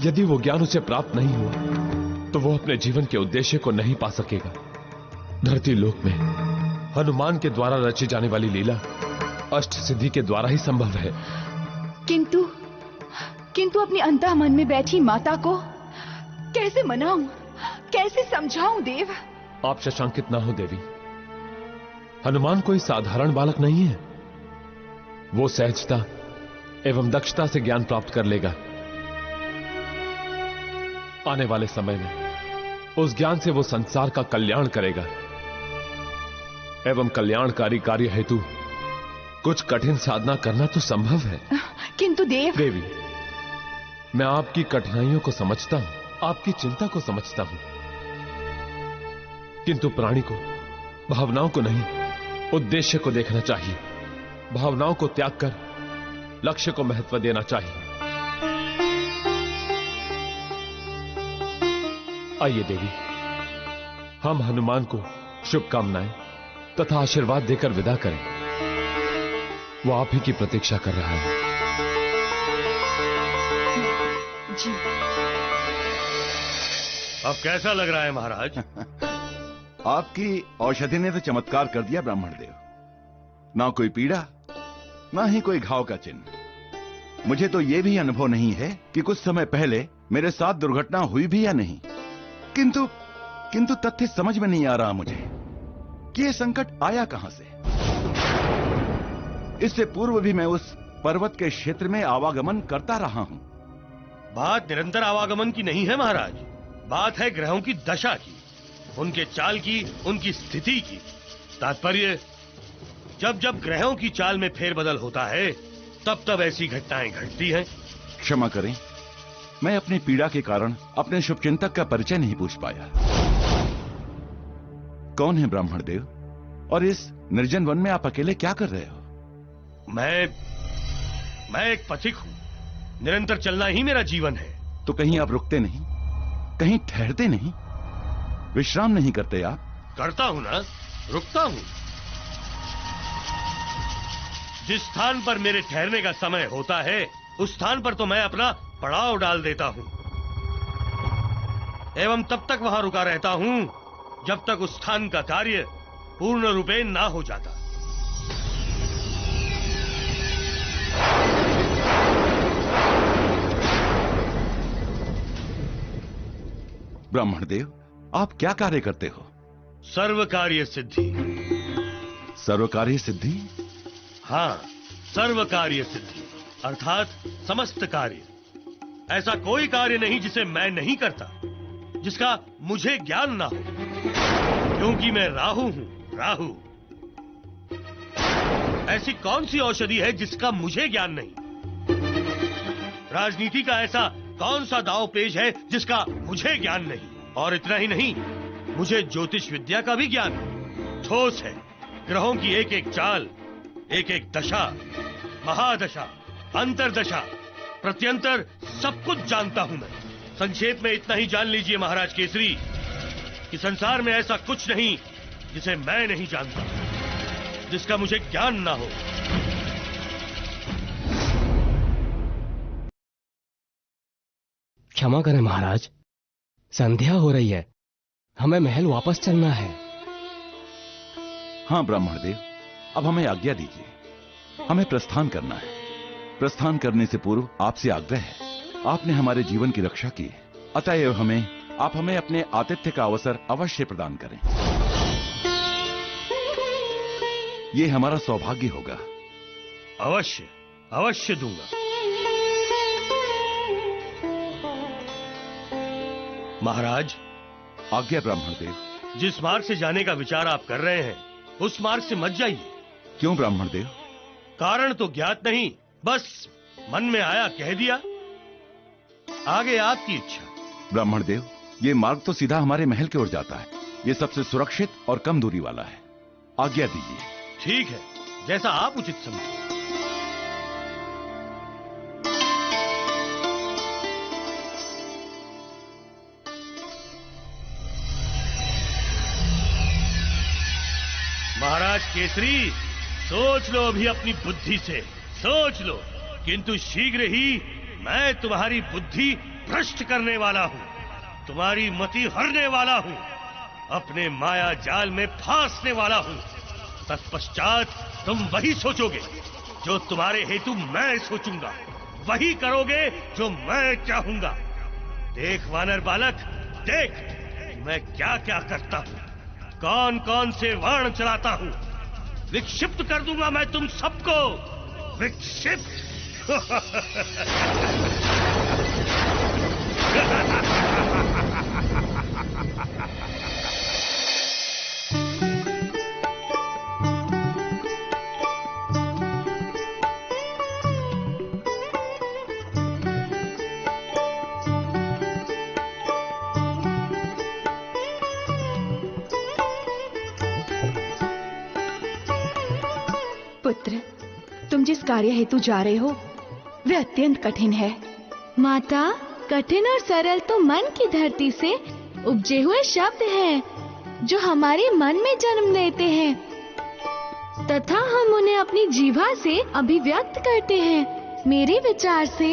यदि वो ज्ञान उसे प्राप्त नहीं हुआ तो वो अपने जीवन के उद्देश्य को नहीं पा सकेगा। धरती लोक में हनुमान के द्वारा रची जाने वाली लीला अष्ट सिद्धि के द्वारा ही संभव है। किंतु अपने अंतः मन में बैठी माता को कैसे मनाऊं, कैसे समझाऊं देव? आप शशांकित ना हो देवी। हनुमान कोई साधारण बालक नहीं है। वो सहजता एवं दक्षता से ज्ञान प्राप्त कर लेगा। आने वाले समय में उस ज्ञान से वो संसार का कल्याण करेगा, एवं कल्याणकारी कार्य हेतु कुछ कठिन साधना करना तो संभव है। किंतु देवी, मैं आपकी कठिनाइयों को समझता हूं, आपकी चिंता को समझता हूं, किंतु प्राणी को भावनाओं को नहीं, उद्देश्य को देखना चाहिए। भावनाओं को त्याग कर लक्ष्य को महत्व देना चाहिए। आइए देवी, हम हनुमान को शुभकामनाएं तथा आशीर्वाद देकर विदा करें। वो आप ही की प्रतीक्षा कर रहा है। जी। अब कैसा लग रहा है महाराज? आपकी औषधि ने तो चमत्कार कर दिया ब्राह्मण देव। ना कोई पीड़ा, ना ही कोई घाव का चिन्ह। मुझे तो यह भी अनुभव नहीं है कि कुछ समय पहले मेरे साथ दुर्घटना हुई भी या नहीं। किंतु तथ्य समझ में नहीं आ रहा मुझे कि यह संकट आया कहां से। इससे पूर्व भी मैं उस पर्वत के क्षेत्र में आवागमन करता रहा हूं। बात निरंतर आवागमन की नहीं है महाराज, बात है ग्रहों की दशा की, उनके चाल की, उनकी स्थिति की। तात्पर्य, जब जब ग्रहों की चाल में फेरबदल होता है तब तब ऐसी घटनाएं घटती हैं। क्षमा करें, मैं अपनी पीड़ा के कारण अपने शुभचिंतक का परिचय नहीं पूछ पाया। कौन है ब्राह्मण देव, और इस निर्जन वन में आप अकेले क्या कर रहे हो? मैं एक पथिक हूं, निरंतर चलना ही मेरा जीवन है। तो कहीं आप रुकते नहीं, कहीं ठहरते नहीं, विश्राम नहीं करते आप? करता हूं ना, रुकता हूं। जिस स्थान पर मेरे ठहरने का समय होता है उस स्थान पर तो मैं अपना पड़ाव डाल देता हूं, एवं तब तक वहां रुका रहता हूं जब तक उस स्थान का कार्य पूर्ण रूपेण ना हो जाता। ब्राह्मण देव, आप क्या कार्य करते हो? सर्व कार्य सिद्धि। सर्व कार्य सिद्धि? हाँ, सर्व कार्य सिद्धि अर्थात समस्त कार्य। ऐसा कोई कार्य नहीं जिसे मैं नहीं करता, जिसका मुझे ज्ञान ना हो, क्योंकि मैं राहु हूं, राहु। ऐसी कौन सी औषधि है जिसका मुझे ज्ञान नहीं? राजनीति का ऐसा कौन सा दांव पेच है जिसका मुझे ज्ञान नहीं? और इतना ही नहीं, मुझे ज्योतिष विद्या का भी ज्ञान ठोस है। ग्रहों की एक एक चाल, एक एक दशा, महादशा, अंतरदशा, प्रत्यंतर सब कुछ जानता हूं मैं। संक्षेप में इतना ही जान लीजिए महाराज केसरी कि संसार में ऐसा कुछ नहीं जिसे मैं नहीं जानता, जिसका मुझे ज्ञान ना हो। क्षमा करें महाराज, संध्या हो रही है, हमें महल वापस चलना है। हाँ ब्राह्मण देव, अब हमें आज्ञा दीजिए, हमें प्रस्थान करना है। प्रस्थान करने से पूर्व आपसे आग्रह है, आपने हमारे जीवन की रक्षा की, अतएव आप हमें अपने आतिथ्य का अवसर अवश्य प्रदान करें। ये हमारा सौभाग्य होगा। अवश्य, अवश्य दूंगा। महाराज, आज्ञा ब्राह्मण देव। जिस मार्ग से जाने का विचार आप कर रहे हैं, उस मार्ग से मत जाइए। क्यों ब्राह्मण देव? कारण तो ज्ञात नहीं, बस मन में आया कह दिया। आगे आपकी इच्छा। ब्राह्मण देव, ये मार्ग तो सीधा हमारे महल की ओर जाता है। ये सबसे सुरक्षित और कम दूरी वाला है। आज्ञा दीजिए। ठीक है, जैसा आप उचित समझें। महाराज केसरी, सोच लो अभी अपनी बुद्धि से, सोच लो, किंतु शीघ्र ही मैं तुम्हारी बुद्धि भ्रष्ट करने वाला हूं, तुम्हारी मति हरने वाला हूं, अपने माया जाल में फांसने वाला हूं। तत्पश्चात तुम वही सोचोगे जो तुम्हारे हेतु मैं सोचूंगा, वही करोगे जो मैं चाहूंगा। देख वानर बालक, देख मैं क्या क्या करता हूं, कौन कौन से वाण चलाता हूं। विक्षिप्त कर दूंगा मैं तुम सबको, विक्षिप्त। पुत्र, तुम जिस कार्य हेतु जा रहे हो वे अत्यंत कठिन है। माता, कठिन और सरल तो मन की धरती से उपजे हुए शब्द हैं, जो हमारे मन में जन्म लेते हैं तथा हम उन्हें अपनी जीवा से अभिव्यक्त करते हैं। मेरे विचार से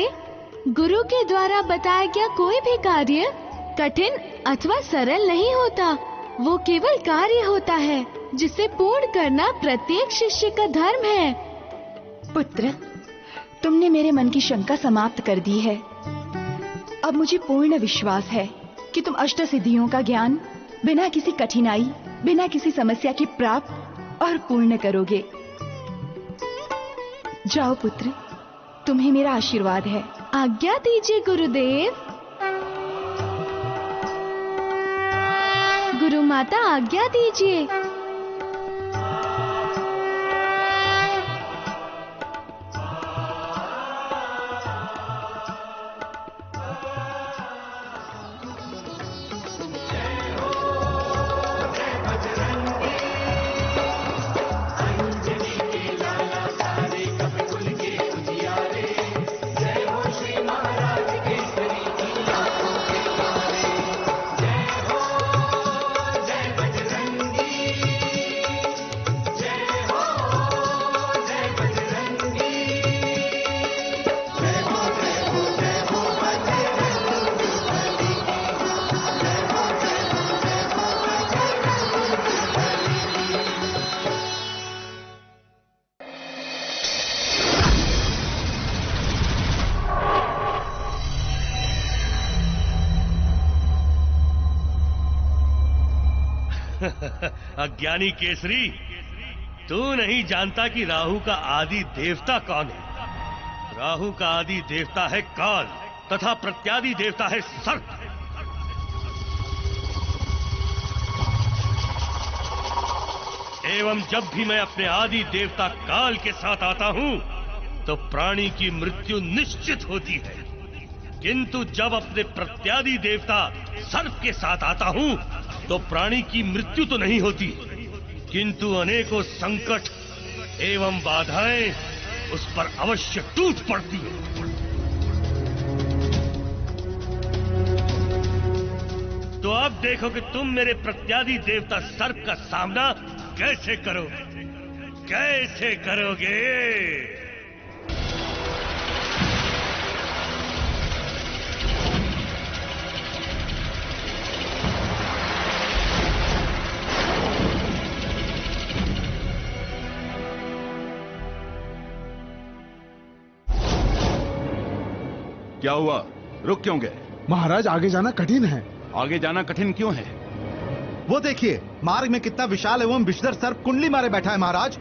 गुरु के द्वारा बताया गया कोई भी कार्य कठिन अथवा सरल नहीं होता, वो केवल कार्य होता है जिसे पूर्ण करना प्रत्येक शिष्य का धर्म है। पुत्र, तुमने मेरे मन की शंका समाप्त कर दी है। अब मुझे पूर्ण विश्वास है कि तुम अष्ट सिद्धियों का ज्ञान बिना किसी कठिनाई, बिना किसी समस्या के प्राप्त और पूर्ण करोगे। जाओ पुत्र, तुम्हें मेरा आशीर्वाद है। आज्ञा दीजिए गुरुदेव। गुरु माता, आज्ञा दीजिए। अज्ञानी केसरी, तू नहीं जानता कि राहु का आदि देवता कौन है। राहु का आदि देवता है काल तथा प्रत्यादि देवता है सर्प। एवं जब भी मैं अपने आदि देवता काल के साथ आता हूं तो प्राणी की मृत्यु निश्चित होती है, किंतु जब अपने प्रत्यादि देवता सर्प के साथ आता हूं तो प्राणी की मृत्यु तो नहीं होती, किंतु अनेकों संकट एवं बाधाएं उस पर अवश्य टूट पड़ती हैं। तो अब देखो कि तुम मेरे प्रत्यादि देवता सर्प का सामना कैसे करोगे, कैसे करोगे। क्या हुआ, रुक क्यों गए? महाराज आगे जाना कठिन है। आगे जाना कठिन क्यों है? वो देखिए मार्ग में कितना विशाल एवं विषधर सर्प कुंडली मारे बैठा है महाराज।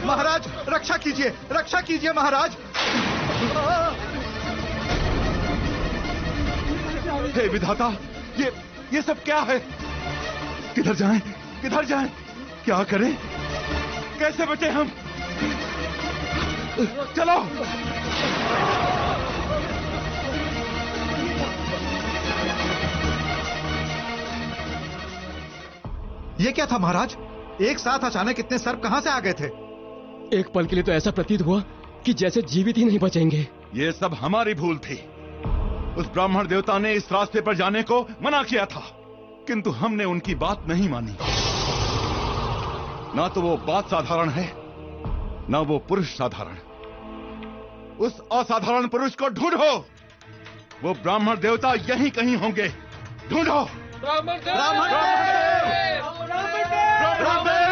महाराज रक्षा कीजिए, रक्षा कीजिए महाराज। हे विधाता, ये सब क्या है? किधर जाएं? किधर जाएं? क्या करें? कैसे बचे हम? चलो। ये क्या था महाराज? एक साथ अचानक इतने सर्प कहां से आ गए थे? एक पल के लिए तो ऐसा प्रतीत हुआ कि जैसे जीवित ही नहीं बचेंगे। ये सब हमारी भूल थी। उस ब्राह्मण देवता ने इस रास्ते पर जाने को मना किया था, किंतु हमने उनकी बात नहीं मानी। ना तो वो बात साधारण है, ना वो पुरुष साधारण। उस असाधारण पुरुष को ढूंढो। वो ब्राह्मण देवता यहीं कहीं होंगे। ढूंढो। ब्राह्मण ब्राह्मण